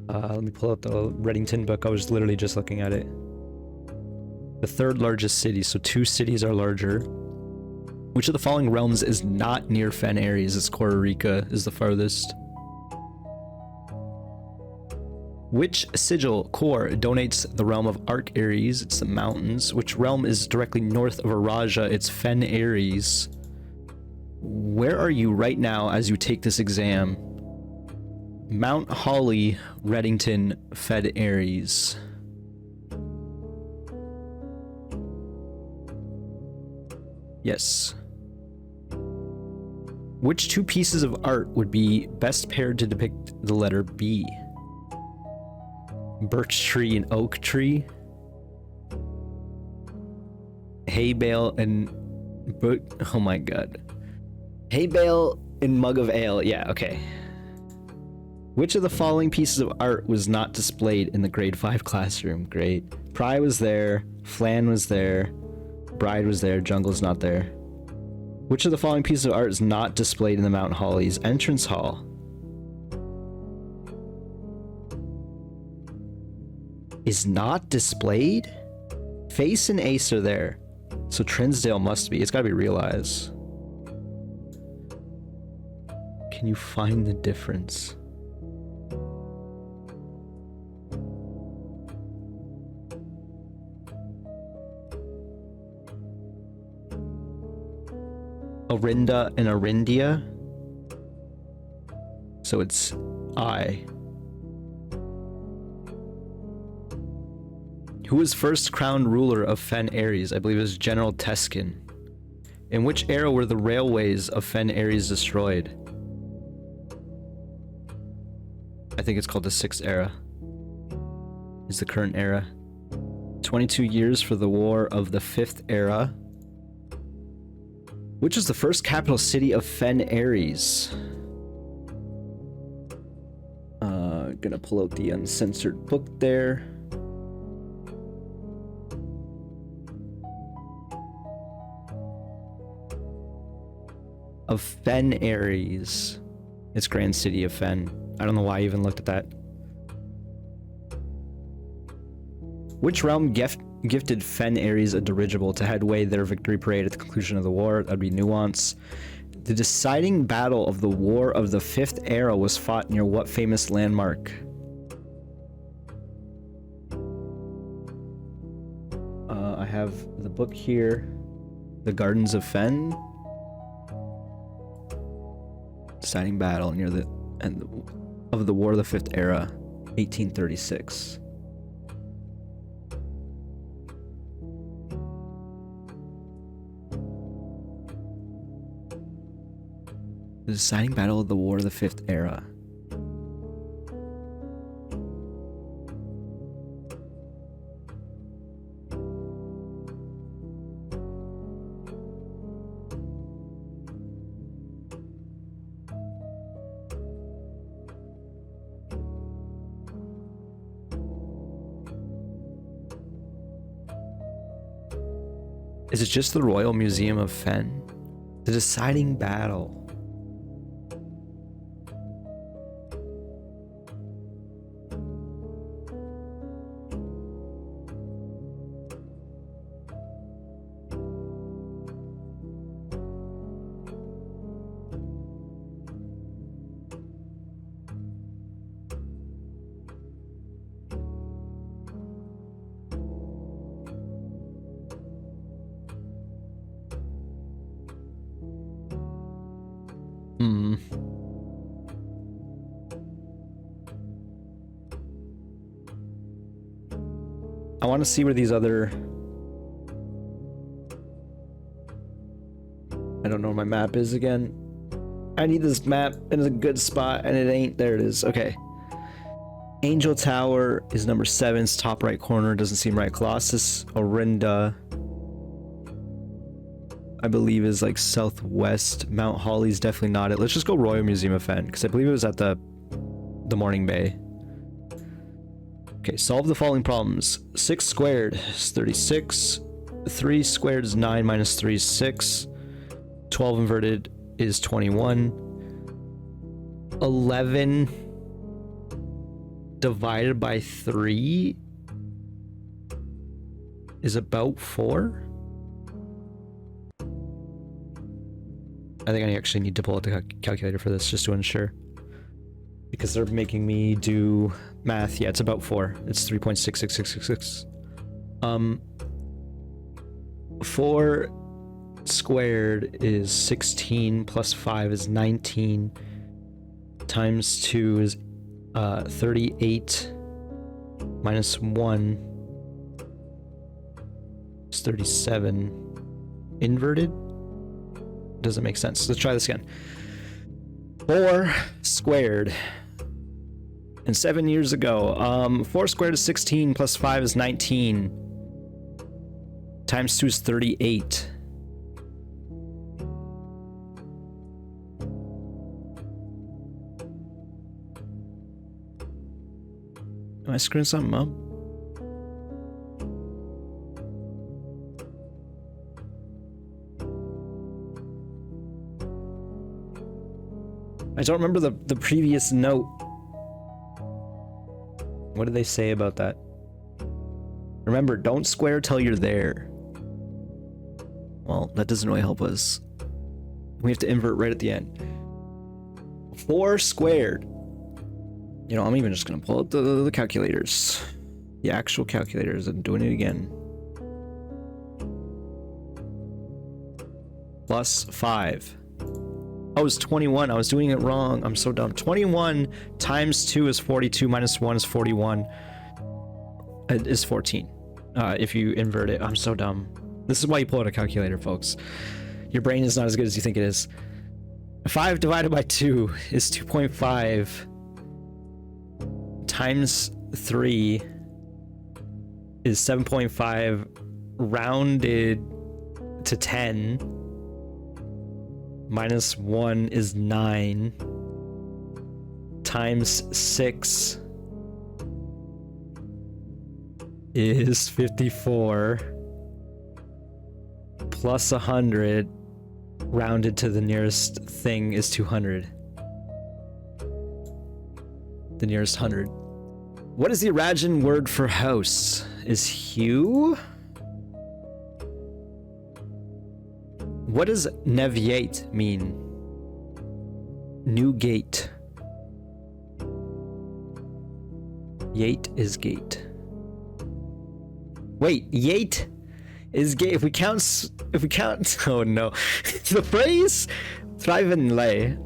Let me pull out the Reddington book. I was literally just looking at it. The 3rd largest city, so 2 cities are larger. Which of the following realms is not near Fen areas? It's Costa Rica is the farthest. Which sigil core donates the realm of Arc Aries? It's the mountains. Which realm is directly north of Araja? It's Fen Aries. Where are you right now as you take this exam? Mount Holly, Reddington, Fed Aries. Yes. Which 2 pieces of art would be best paired to depict the letter B? Birch tree and oak tree. Hay bale and oh my god. Hay bale and mug of ale. Yeah, okay. Which of the following pieces of art was not displayed in the grade 5 classroom? Great. Pry was there, Flan was there, Bride was there, Jungle's not there. Which of the following pieces of art is not displayed in the Mount Holly's entrance hall? Is not displayed? Face and Ace are there. So Trinsdale must be. It's gotta be Realize. Can you find the difference? Orinda and Orindia. So it's I. Who was first crowned ruler of Fen Aries? I believe it was General Teskin. In which era were the railways of Fen Aries destroyed? I think it's called the 6th era. Is the current era. 22 years for the War of the 5th era. Which is the first capital city of Fen Ares? Gonna pull out the uncensored book there. Of Fen Ares. It's Grand City of Fen. I don't know why I even looked at that. Which realm gifted Fen Ares a dirigible to headway their victory parade at the conclusion of the war? That'd be Nuance. The deciding battle of the War of the 5th Era was fought near what famous landmark? I have the book here. The Gardens of Fen. Deciding battle near the end of the War of the 5th Era, 1836. The deciding battle of the War of the 5th Era. Is it just the Royal Museum of Fen? The deciding battle. I want to see where these other... I don't know where my map is again. I need this map in a good spot, and it ain't. There it is. Okay. Angel Tower is number 7. It's top right corner. Doesn't seem right. Colossus, Orinda, I believe is like southwest. Mount Holly's definitely not it. Let's just go Royal Museum of Fen, because I believe it was at the Morning Bay. Okay, solve the following problems. 6 squared is 36. 3 squared is 9 minus 3 is 6. 12 inverted is 21. 11 divided by 3 is about 4. I think I actually need to pull out the calculator for this just to ensure. Because they're making me do math. Yeah, it's about 4. It's 3.66666. 4 squared is 16 plus 5 is 19 times 2 is 38 minus 1 is 37. Inverted? Doesn't make sense. Let's try this again. 4 squared. And 7 years ago, 4 squared is 16 plus 5 is 19 times 2 is 38. Am I screwing something up? I don't remember the previous note. What did they say about that? Remember, don't square till you're there. Well, that doesn't really help us. We have to invert right at the end. 4 squared. You know, I'm even just gonna pull out the calculators. The actual calculators. I'm doing it again. Plus 5. Oh, it's 21. I was doing it wrong. I'm so dumb. 21 times 2 is 42. Minus 1 is 41. It is 14. If you invert it. I'm so dumb. This is why you pull out a calculator, folks. Your brain is not as good as you think it is. 5 divided by 2 is 2.5. times 3 is 7.5 rounded to 10. Minus 1 is 9. Times 6 is 54. Plus 100 rounded to the nearest thing is 200. The nearest 100. What is the Arajan word for house? Is hue? What does Neviate mean? New gate. Yate is gate. Wait, yate is gate. If we count, oh no. The phrase thrive and lay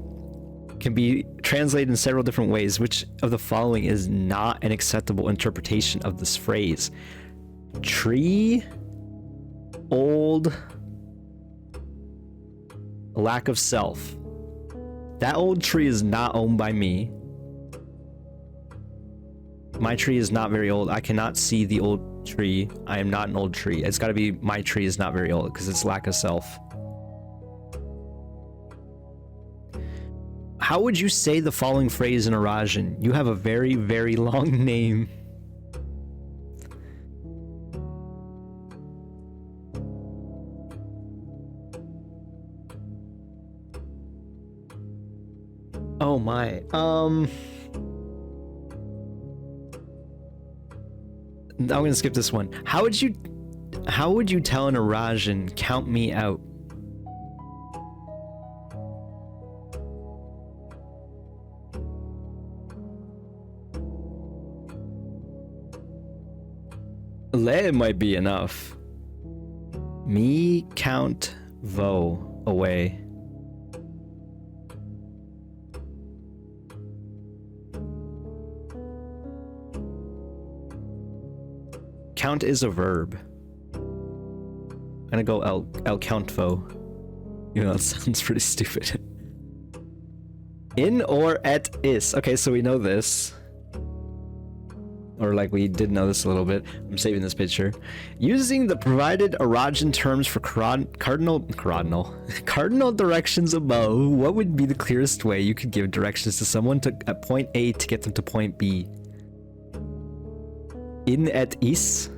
can be translated in several different ways. Which of the following is not an acceptable interpretation of this phrase? Tree, old, lack of self. That old tree is not owned by me. My tree is not very old. I cannot see the old tree. I am not an old tree. It's got to be my tree is not very old because it's lack of self. How would you say the following phrase in Arajan? You have a very, very long name. Oh my. I'm gonna skip this one. How would you tell an Arajan, count me out? Le might be enough. Me count vo away. Count is a verb. I'm gonna go el count vo. You know, that sounds pretty stupid. In or et is. Okay, so we know this. Or like we did know this a little bit. I'm saving this picture. Using the provided Arajan terms for cardinal directions above, what would be the clearest way you could give directions to someone at point A to get them to point B? In et is,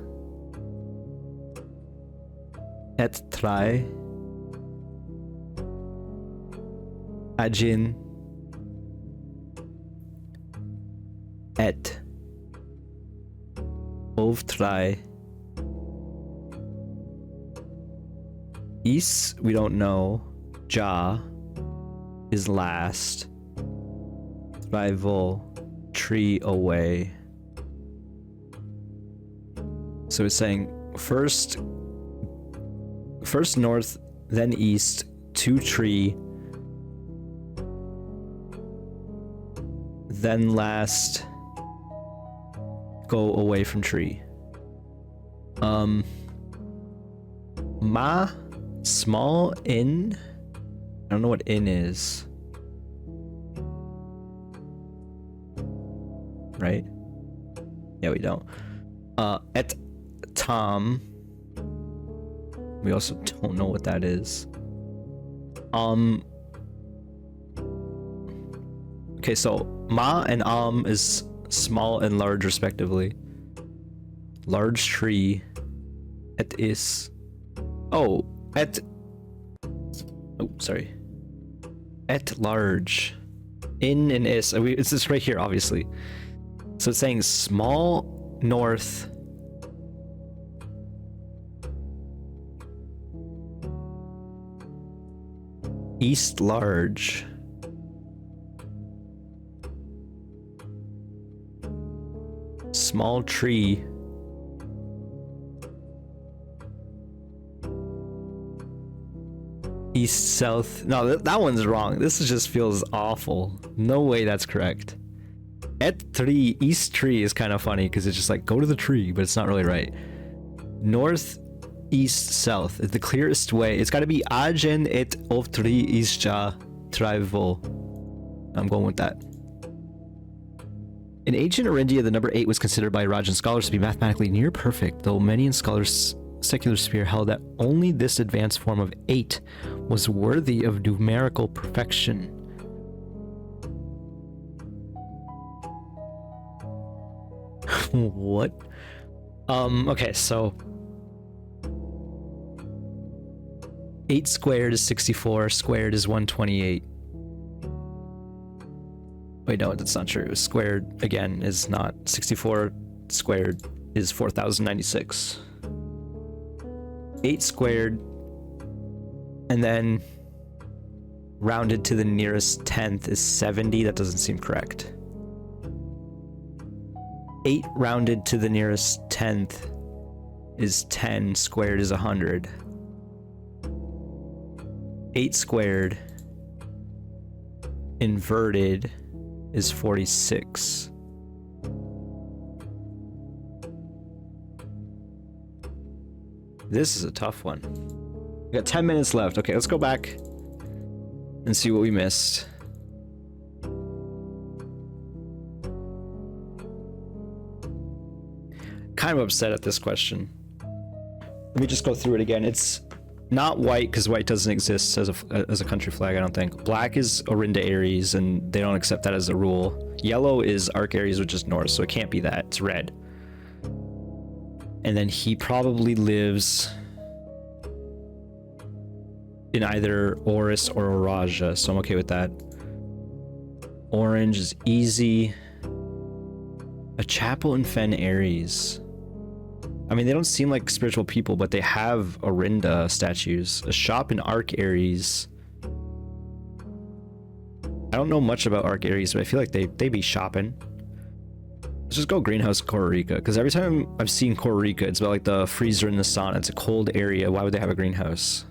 et trai, agin, et ov trai, is we don't know, ja is last, rival tree away. So it's saying first north, then east, to tree, then last go away from tree. Ma, small, in. I don't know what in is. Right? Yeah, we don't. Et Tom. We also don't know what that is. Okay, so ma and is small and large respectively. Large tree. Et is. Oh, et. Oh, sorry. Et large. In and is. It's this right here, obviously. So it's saying small north. East large. Small tree. East south. No, that one's wrong. This just feels awful. No way that's correct. Et tree, east tree is kind of funny because it's just like go to the tree, but it's not really right. North, east, south is the clearest way. It's got to be agen et of tree isja travel. I'm going with that. In ancient Arindia, the number 8 was considered by Rajan scholars to be mathematically near perfect, though many in scholars' secular sphere held that only this advanced form of 8 was worthy of numerical perfection. What? Okay, so 8 squared is 64, squared is 128. Wait, no, that's not true. Squared, again, is not 64. Squared is 4096. 8 squared, and then rounded to the nearest 10th is 70. That doesn't seem correct. 8 rounded to the nearest 10th is 10. Squared is 100. 8 squared inverted is 46. This is a tough one. We got 10 minutes left. Okay, let's go back and see what we missed. Kind of upset at this question. Let me just go through it again. It's not white because white doesn't exist as a country flag, I don't think. Black is Orinda Aries, and they don't accept that as a rule. Yellow is Arc Aries, which is north, so it can't be that. It's red. And then he probably lives in either Oris or Oraja, so I'm okay with that. Orange is easy. A chapel in Fen Aries. I mean, they don't seem like spiritual people, but they have Orinda statues. A shop in Arc Aries. I don't know much about Arc Aries, but I feel like they be shopping. Let's just go greenhouse Kororika, because every time I've seen Kororika, it's about like the freezer in the sauna. It's a cold area. Why would they have a greenhouse?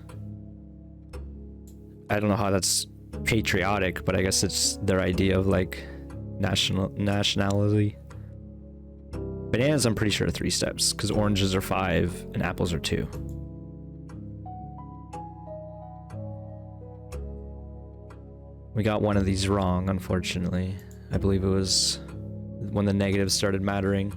I don't know how that's patriotic, but I guess it's their idea of like nationality. Bananas, I'm pretty sure, are 3 steps, because oranges are 5 and apples are 2. We got one of these wrong, unfortunately. I believe it was when the negatives started mattering.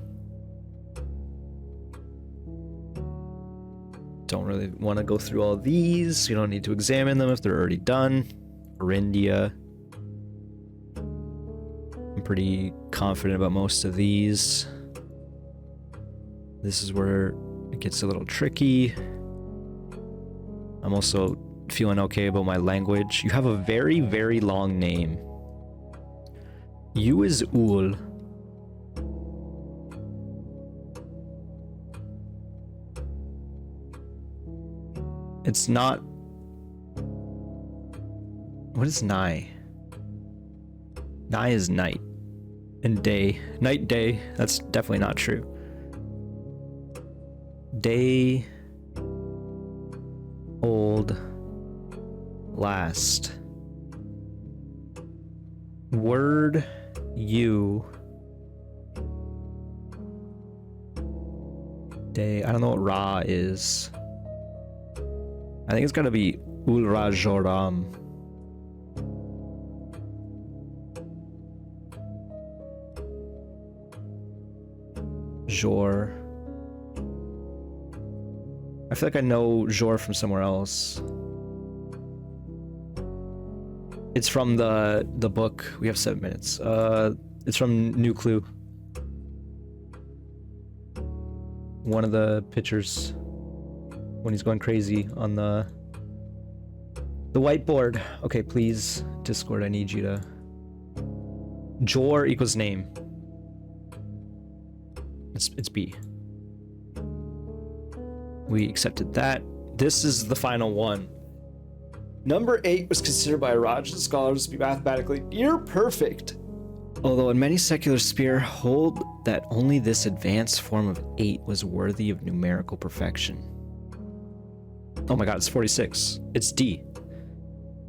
Don't really want to go through all these. You don't need to examine them if they're already done. Orindia. I'm pretty confident about most of these. This is where it gets a little tricky. I'm also feeling okay about my language. You have a very, very long name. You is Ul. It's not... What is Nai? Nai is night. And day. Night, day. That's definitely not true. Day... Old... Last. Word... You... Day... I don't know what Ra is. I think it's gotta be Ulra Joram. Jor. I feel like I know Jor from somewhere else. It's from the book. We have 7 minutes. It's from New Clue. One of the pictures when he's going crazy on the whiteboard. Okay, please, Discord, I need you to... Jor equals name. It's B. We accepted that. This is the final one. Number 8 was considered by Rajan scholars to be mathematically near perfect, although in many secular sphere hold that only this advanced form of 8 was worthy of numerical perfection. Oh my god, it's 46. It's D.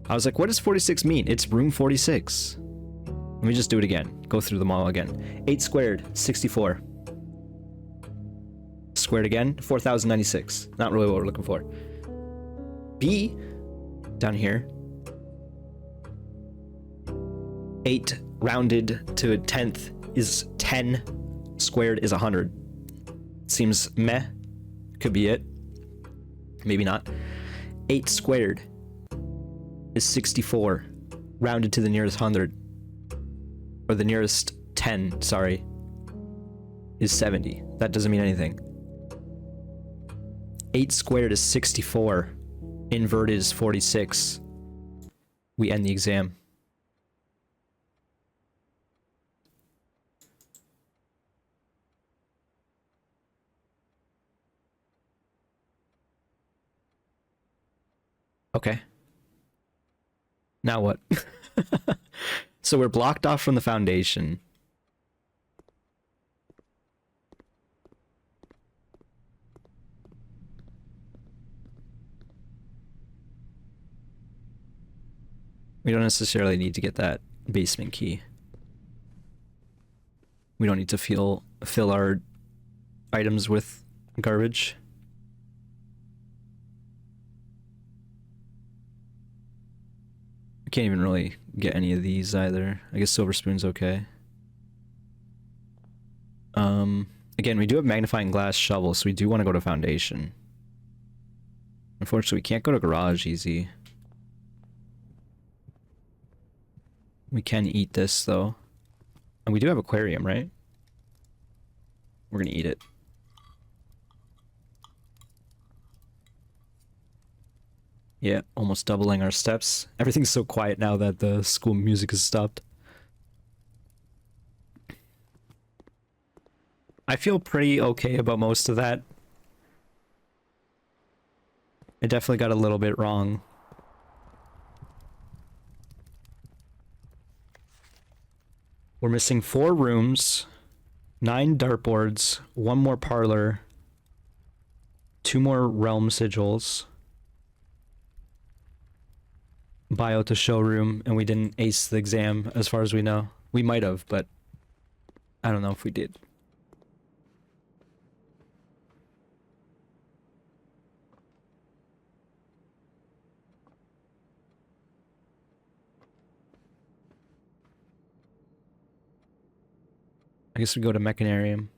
I was like, what does 46 mean? It's room 46. Let me just do it again. Go through them all again. 8 squared, 64. Squared again, 4096. Not really what we're looking for. B, down here. 8 rounded to a 10th is 10 squared is 100. Seems meh. Could be it. Maybe not. 8 squared is 64. Rounded to the nearest 100. Or the nearest 10, sorry, is 70. That doesn't mean anything. 8 squared is 64. Inverted is 46. We end the exam. Okay. Now what? So we're blocked off from the foundation. We don't necessarily need to get that basement key. We don't need to fill our items with garbage. I can't even really get any of these either. I guess silver spoon's okay. Again, we do have magnifying glass shovel, so we do want to go to foundation. Unfortunately, we can't go to garage easy. We can eat this, though. And we do have aquarium, right? We're gonna eat it. Yeah, almost doubling our steps. Everything's so quiet now that the school music has stopped. I feel pretty okay about most of that. I definitely got a little bit wrong. We're missing 4 rooms, 9 dartboards, 1 more parlor, 2 more realm sigils, biota showroom, and we didn't ace the exam as far as we know. We might have, but I don't know if we did. I guess we go to mechanarium.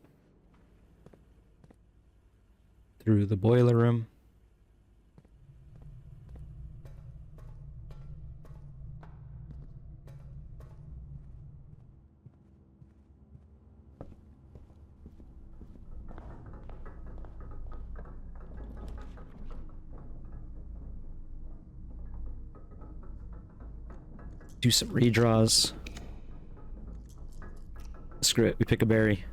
Through the boiler room. Do some redraws. Screw it, we pick a berry.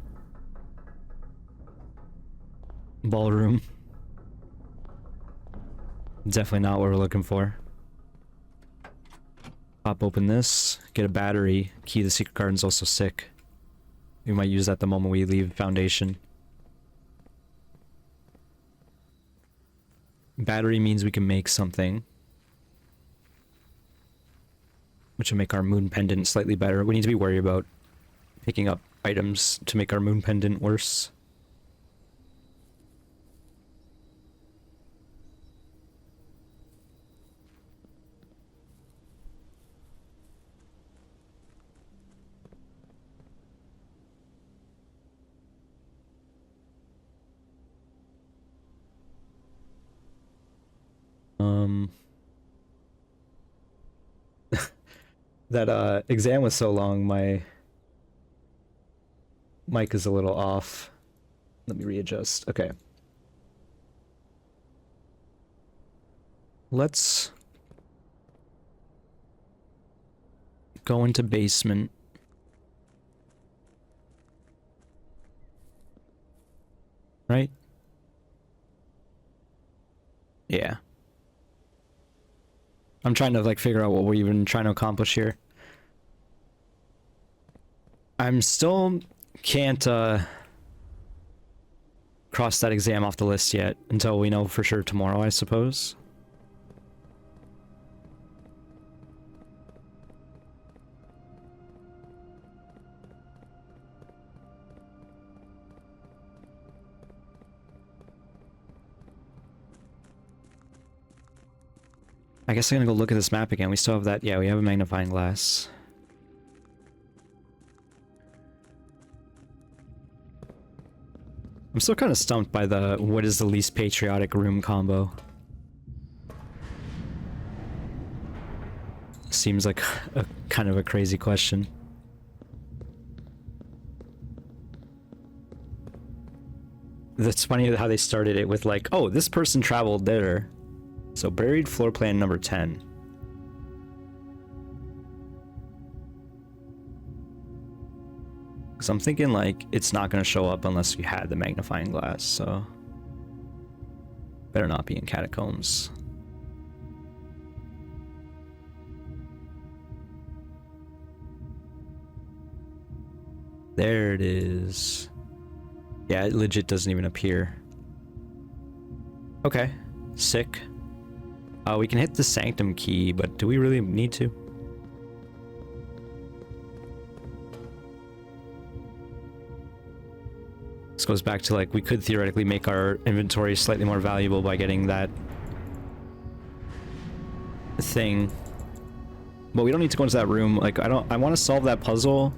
Ballroom. Definitely not what we're looking for. Pop open this, get a battery. Key to the secret garden's also sick. We might use that the moment we leave foundation. Battery means we can make something. Which will make our moon pendant slightly better. We need to be worried about picking up items to make our moon pendant worse. That exam was so long, my mic is a little off. Let me readjust. Okay. Let's go into basement. Right? Yeah. I'm trying to like figure out what we're even trying to accomplish here. I'm still can't cross that exam off the list yet until we know for sure tomorrow, I suppose. I guess I'm gonna go look at this map again. We still have that. Yeah, we have a magnifying glass. I'm still kind of stumped by the what is the least patriotic room combo. Seems like a kind of a crazy question. That's funny how they started it with like, oh, this person traveled there. So buried floor plan number 10. Because I'm thinking like it's not going to show up unless you had the magnifying glass, so better not be in catacombs. There it is. Yeah, it legit doesn't even appear. Okay, sick. We can hit the sanctum key, but do we really need to? This goes back to like, we could theoretically make our inventory slightly more valuable by getting that thing. But we don't need to go into that room. Like, I want to solve that puzzle.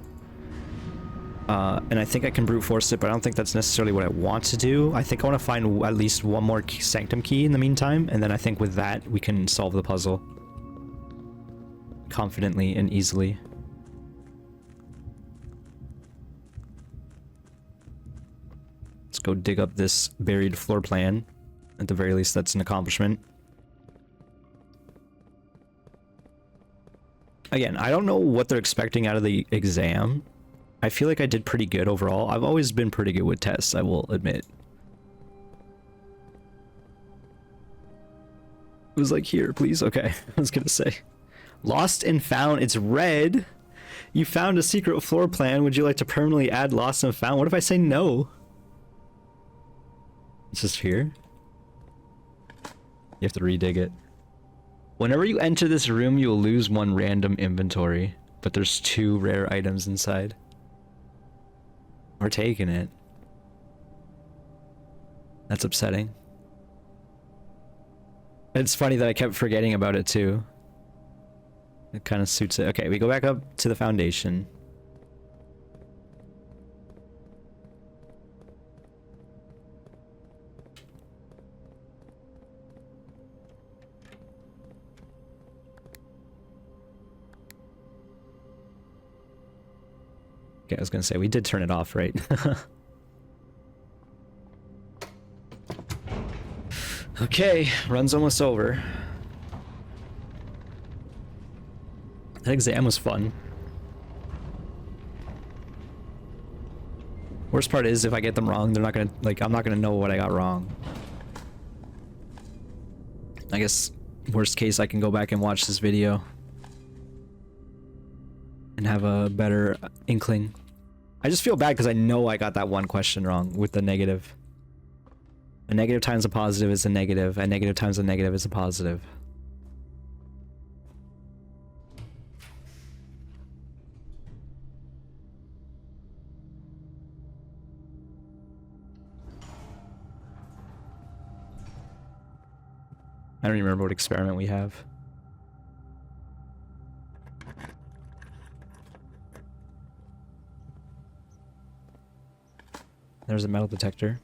And I think I can brute force it, but I don't think that's necessarily what I want to do. I think I want to find at least one more sanctum key in the meantime, and then I think with that we can solve the puzzle confidently and easily. Let's go dig up this buried floor plan. At the very least, that's an accomplishment. Again, I don't know what they're expecting out of the exam. I feel like I did pretty good overall. I've always been pretty good with tests, I will admit. It was like, here, please. Okay, I was gonna say. Lost and found. It's red. You found a secret floor plan. Would you like to permanently add lost and found? What if I say no? It's just here. You have to redig it. Whenever you enter this room, you will lose one random inventory, but there's 2 rare items inside. We're taking it. That's upsetting. It's funny that I kept forgetting about it too. It kind of suits it. Okay, we go back up to the foundation. Okay, I was gonna say, we did turn it off, right? Okay, run's almost over. That exam was fun. Worst part is, if I get them wrong, they're not gonna, like, I'm not gonna know what I got wrong. I guess, worst case, I can go back and watch this video and have a better inkling. I just feel bad because I know I got that one question wrong with the negative. A negative times a positive is a negative. A negative times a negative is a positive. I don't even remember what experiment we have. There's a metal detector.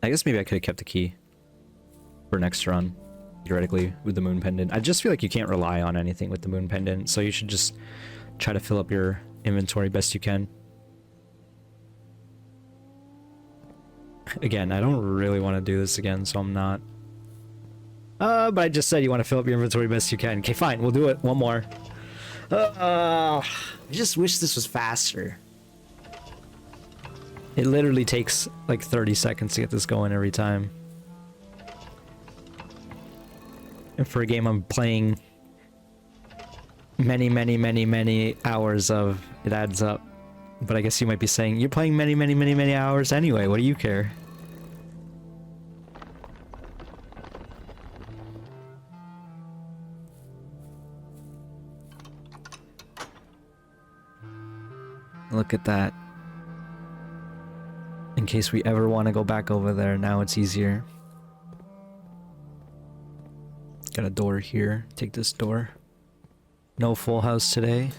I guess maybe I could have kept the key for next run, theoretically, with the moon pendant. I just feel like you can't rely on anything with the moon pendant, so you should just try to fill up your inventory best you can. Again, I don't really want to do this again, so I'm not. But I just said you want to fill up your inventory best you can. Okay, fine, we'll do it. One more. I just wish this was faster. It literally takes like 30 seconds to get this going every time. And for a game I'm playing many hours of, it adds up. But I guess you might be saying, you're playing many hours anyway, what do you care? Look at that. In case we ever want to go back over there, now it's easier. Got a door here. Take this door. No full house today.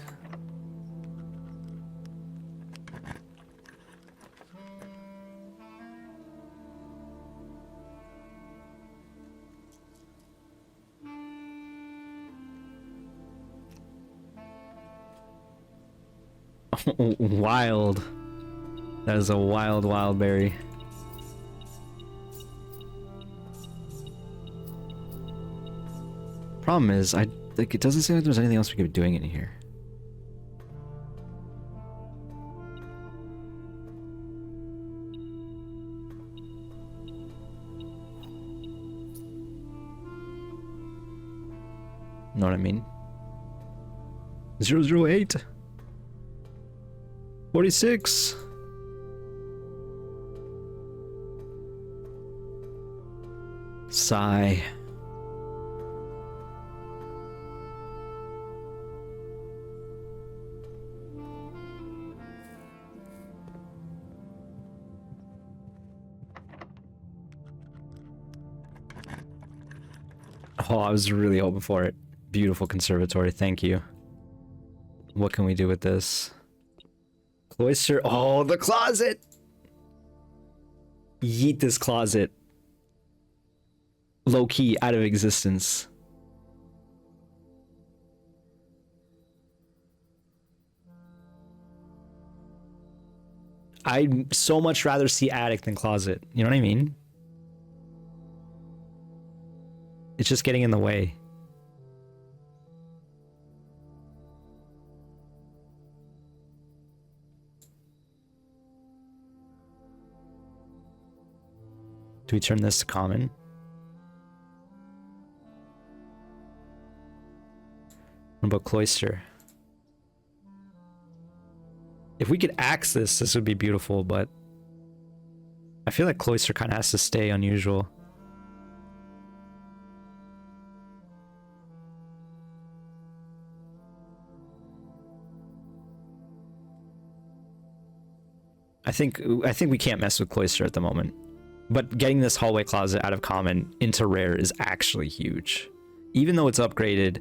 Wild. That is a wild berry. Problem is, like, it doesn't seem like there's anything else we could be doing in here. Know what I mean? 008 46. Sigh. Oh, I was really hoping for it. Beautiful conservatory, thank you. What can we do with this? Cloister. Oh, the closet! Yeet this closet. Low key, out of existence. I'd so much rather see attic than closet. You know what I mean? It's just getting in the way. Do we turn this to common? What about cloister? If we could axe this, this would be beautiful, but I feel like cloister kind of has to stay unusual. I think we can't mess with cloister at the moment. But getting this hallway closet out of common into rare is actually huge. Even though it's upgraded,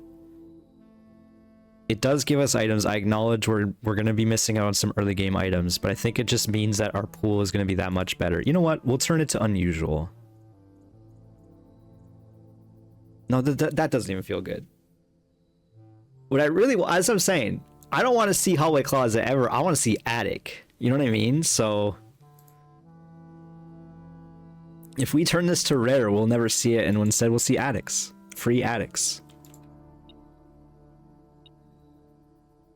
it does give us items. I acknowledge we're going to be missing out on some early game items, but I think it just means that our pool is going to be that much better. You know what? We'll turn it to unusual. No, that doesn't even feel good. What I really, as I'm saying, I don't want to see hallway closet ever. I want to see attic. You know what I mean? So if we turn this to rare, we'll never see it, and instead we'll see attics. Free attics.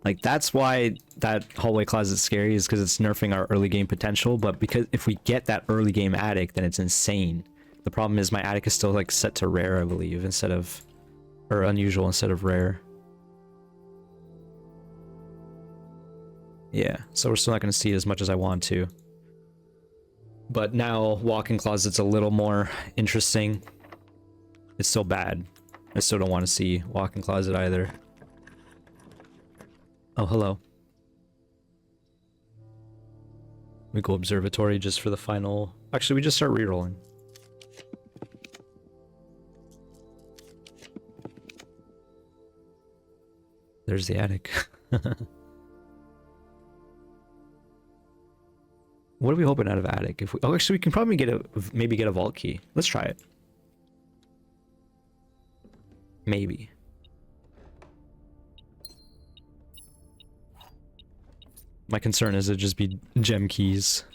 Like, that's why that hallway closet is scary, is because it's nerfing our early game potential, but because if we get that early game attic, then it's insane. The problem is my attic is still, like, set to rare, I believe, instead of... or unusual instead of rare. Yeah, so we're still not going to see it as much as I want to. But now, walk-in closet's a little more interesting. It's still bad. I still don't want to see walk-in closet either. Oh, hello. We go observatory just for the final... Actually, we just start rerolling. There's the attic. What are we hoping out of attic? If we, oh, actually, we can probably maybe get a vault key. Let's try it. Maybe. My concern is it'd just be gem keys.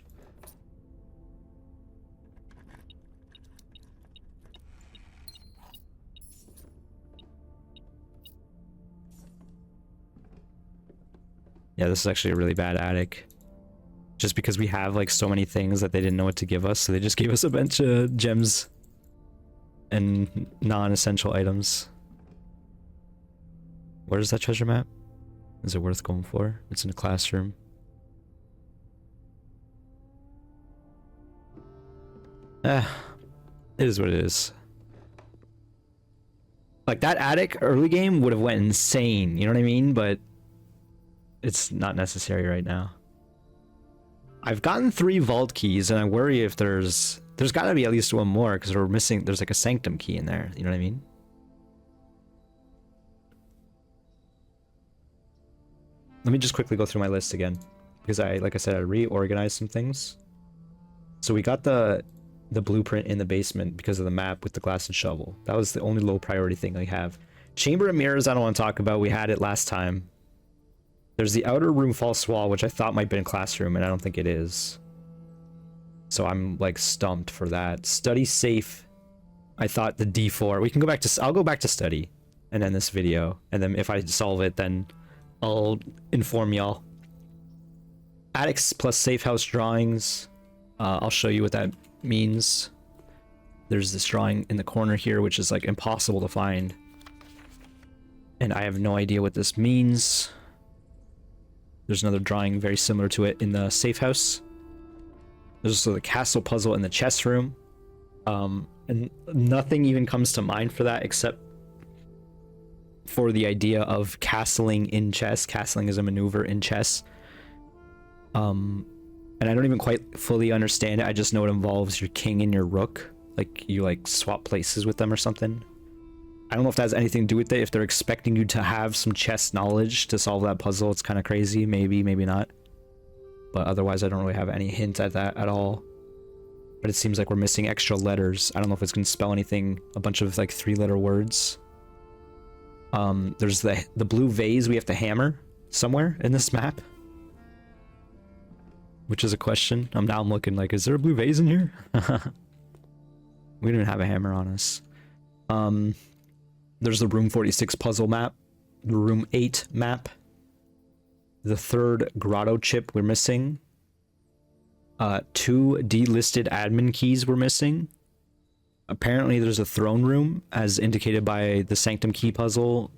Yeah, this is actually a really bad attic. Just because we have, like, so many things that they didn't know what to give us, so they just gave us a bunch of gems and non-essential items. Where's that treasure map? Is it worth going for? It's in a classroom. It is what it is. Like, that attic early game would have went insane, you know what I mean? But it's not necessary right now. I've gotten 3 vault keys, and I worry if there's got to be at least one more, because we're missing, there's like a sanctum key in there, you know what I mean? let me just quickly go through my list again, because like I said, I reorganized some things. So we got the blueprint in the basement because of the map with the glass and shovel. That was the only low priority thing I have. Chamber of Mirrors, I don't want to talk about. We had it last time. There's the outer room false wall, which I thought might have been a classroom, and I don't think it is. So I'm like stumped for that. Study safe. I thought the D4. We can go back to. I'll go back to study, and end this video, and then if I solve it, then I'll inform y'all. Attics plus safe house drawings. I'll show you what that means. There's this drawing in the corner here, which is like impossible to find, and I have no idea what this means. There's another drawing very similar to it in the safe house. There's also the castle puzzle in the chess room. And nothing even comes to mind for that except for the idea of castling in chess. Castling is a maneuver in chess. And I don't even quite fully understand it. I just know it involves your king and your rook. Like, you like swap places with them or something. I don't know if that has anything to do with it. If they're expecting you to have some chess knowledge to solve that puzzle, it's kind of crazy. Maybe, maybe not. But otherwise, I don't really have any hint at that at all. But it seems like we're missing extra letters. I don't know if it's going to spell anything. A bunch of like 3-letter words. There's the blue vase we have to hammer somewhere in this map. Which is a question. Now I'm looking like, is there a blue vase in here? We don't even have a hammer on us. There's the room 46 puzzle map. The room 8 map. The third grotto chip we're missing. 2 delisted admin keys we're missing. Apparently there's a throne room, as indicated by the Sanctum key puzzle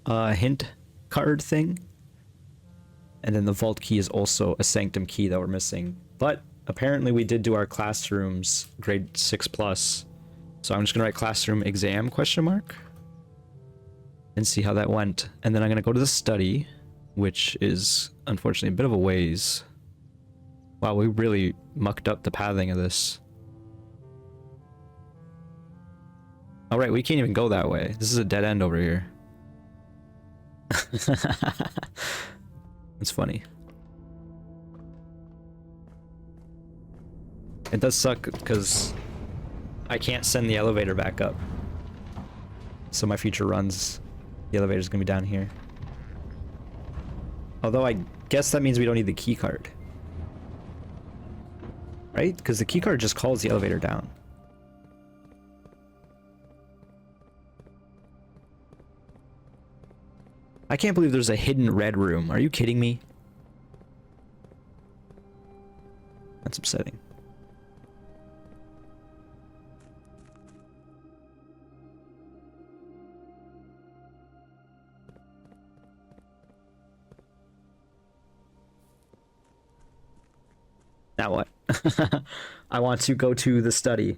hint card thing. And then the vault key is also a Sanctum key that we're missing. But apparently we did do our classrooms grade 6+. So I'm just gonna write classroom exam ? And see how that went. And then I'm gonna go to the study, which is unfortunately a bit of a ways. Wow, we really mucked up the pathing of this. All right, we can't even go that way. This is a dead end over here. It's funny. It does suck because I can't send the elevator back up. So my future runs, the elevator's gonna be down here. Although I guess that means we don't need the key card. Right? Because the key card just calls the elevator down. I can't believe there's a hidden red room. Are you kidding me? That's upsetting. Now what? I want to go to the study.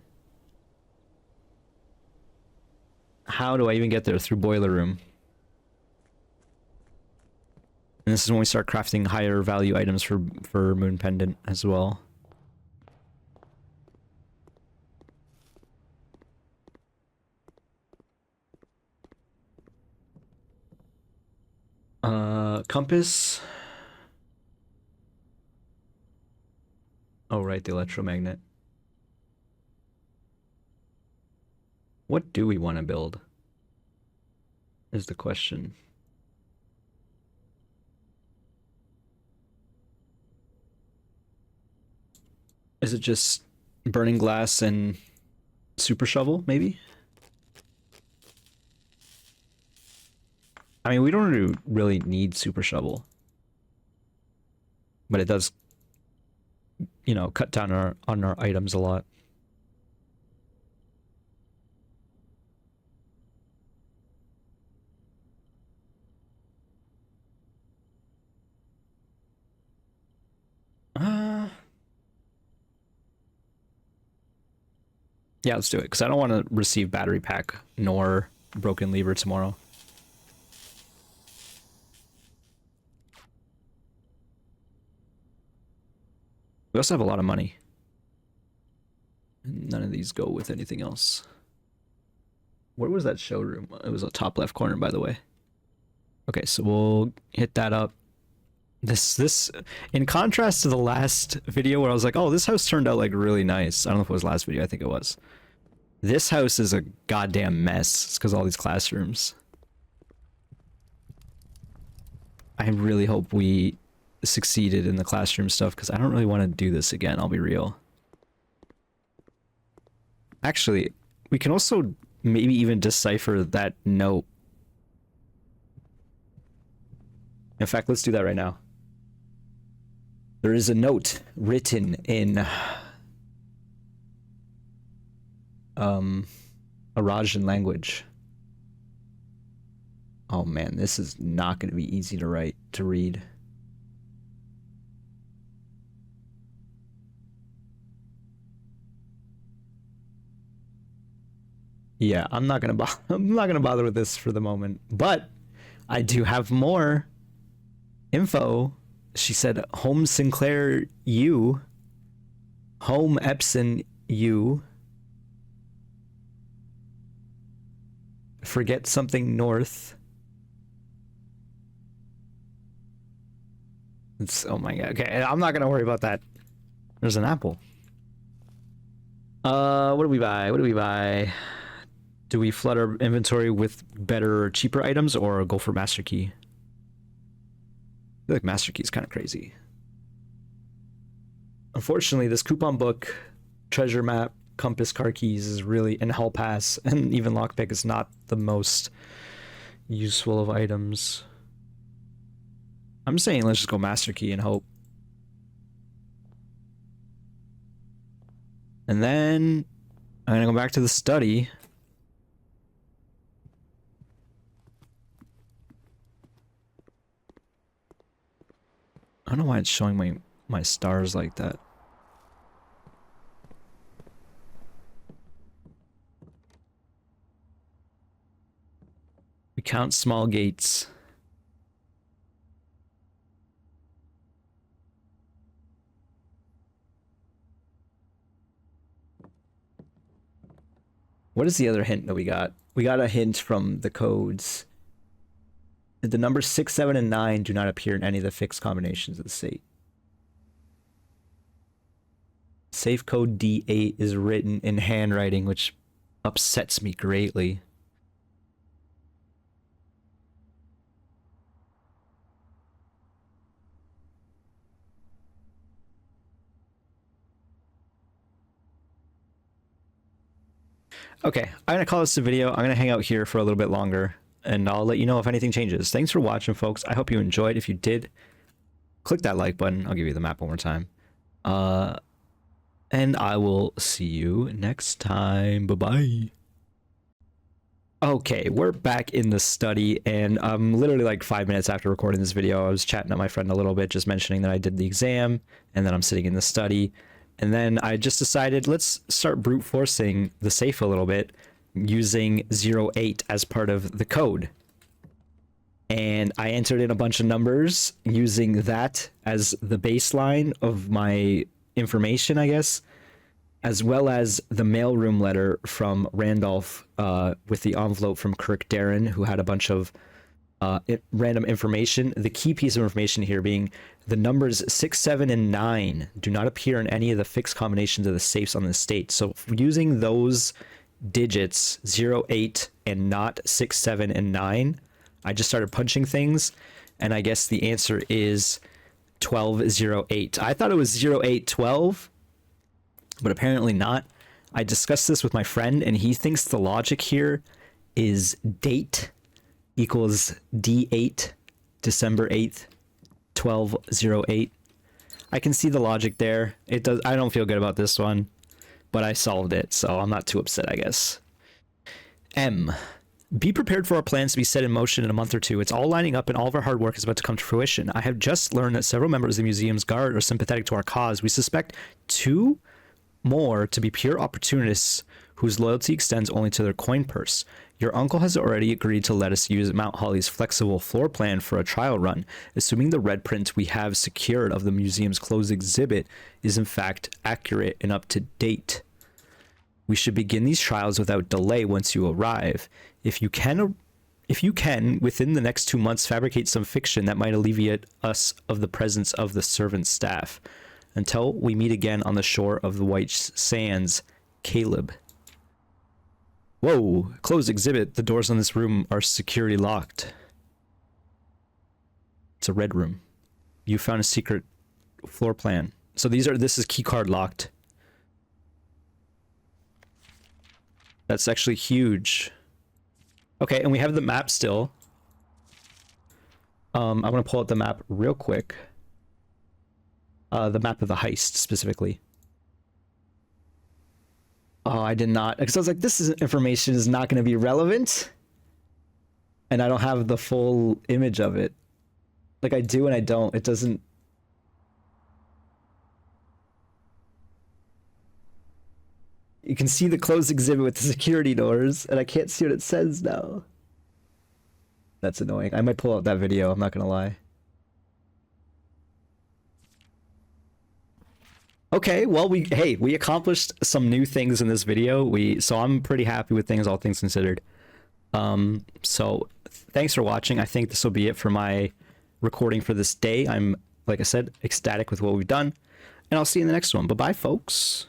How do I even get there? Through boiler room. And this is when we start crafting higher value items for Moon Pendant as well. Compass. Oh, right, the electromagnet. What do we want to build? Is the question. Is it just burning glass and super shovel, maybe? I mean, we don't really need super shovel. But it does, you know, cut down on our items a lot. Yeah, let's do it, because I don't want to receive battery pack nor broken lever tomorrow. We also have a lot of money. None of these go with anything else. Where was that showroom? It was a top left corner, by the way. Okay, so we'll hit that up. This in contrast to the last video where I was like, oh, this house turned out like really nice. I don't know if it was last video, I think it was. This house is a goddamn mess. It's because all these classrooms. I really hope we succeeded in the classroom stuff because I don't really want to do this again, I'll be real. Actually, we can also maybe even decipher that note. In fact, let's do that right now. There is a note written in Arajan language. Oh man, this is not going to be easy to read. Yeah, I'm not gonna bother with this for the moment, but I do have more info. She said home Sinclair U, home Epson U, forget something north. It's, oh my god, okay, I'm not gonna worry about that. There's an apple. What do we buy? What do we buy? Do we flood our inventory with better or cheaper items or go for Master Key? I feel like Master Key is kind of crazy. Unfortunately, this coupon book, treasure map, compass, car keys is really, and hall pass, and even lockpick is not the most useful of items. I'm saying let's just go Master Key and hope. And then I'm gonna go back to the study. I don't know why it's showing my stars like that. We count small gates. What is the other hint that we got? We got a hint from the codes. The numbers 6, 7, and 9 do not appear in any of the fixed combinations of the safe. Safe code D8 is written in handwriting, which upsets me greatly. Okay, I'm going to call this a video. I'm going to hang out here for a little bit longer, and I'll let you know if anything changes. Thanks for watching, folks. I hope you enjoyed. If you did, click that like button. I'll give you the map one more time. And I will see you next time. Bye-bye. Okay, we're back in the study, and literally like 5 minutes after recording this video, I was chatting to my friend a little bit, just mentioning that I did the exam, and then I'm sitting in the study. And then I just decided, let's start brute forcing the safe a little bit using 08 as part of the code. And I entered in a bunch of numbers using that as the baseline of my information, I guess, as well as the mailroom letter from Randolph with the envelope from Kirk Darren, who had a bunch of random information. The key piece of information here being the numbers 6, 7, and 9 do not appear in any of the fixed combinations of the safes on the estate. So using those digits 08 and not 6, 7, and 9, I just started punching things, and I guess the answer is 1208. I thought it was 0812, but apparently not. I discussed this with my friend, and he thinks the logic here is date equals D8, December 8th, 1208. I can see the logic there. It does. I don't feel good about this one, but I solved it, so I'm not too upset, I guess. M. Be prepared for our plans to be set in motion in a month or two. It's all lining up and all of our hard work is about to come to fruition. I have just learned that several members of the museum's guard are sympathetic to our cause. We suspect 2 more to be pure opportunists whose loyalty extends only to their coin purse. Your uncle has already agreed to let us use Mount Holly's flexible floor plan for a trial run, assuming the red print we have secured of the museum's closed exhibit is in fact accurate and up to date. We should begin these trials without delay once you arrive. If you can If you can, within the next 2 months, fabricate some fiction that might alleviate us of the presence of the servant staff. Until we meet again on the shore of the white sands, Caleb. Whoa, closed exhibit. The doors on this room are securely locked. It's a red room. You found a secret floor plan. So this is keycard locked. That's actually huge. Okay, and we have the map still. I'm gonna pull out the map real quick. The map of the heist, specifically. Oh, I did not, because I was like, information is not going to be relevant. And I don't have the full image of it. Like, I do and I don't. It doesn't... You can see the closed exhibit with the security doors, and I can't see what it says now. That's annoying. I might pull out that video, I'm not gonna lie. Okay, well, we accomplished some new things in this video. So I'm pretty happy with things, all things considered. So thanks for watching. I think this will be it for my recording for this day. I'm, like I said, ecstatic with what we've done, and I'll see you in the next one. Bye-bye, folks.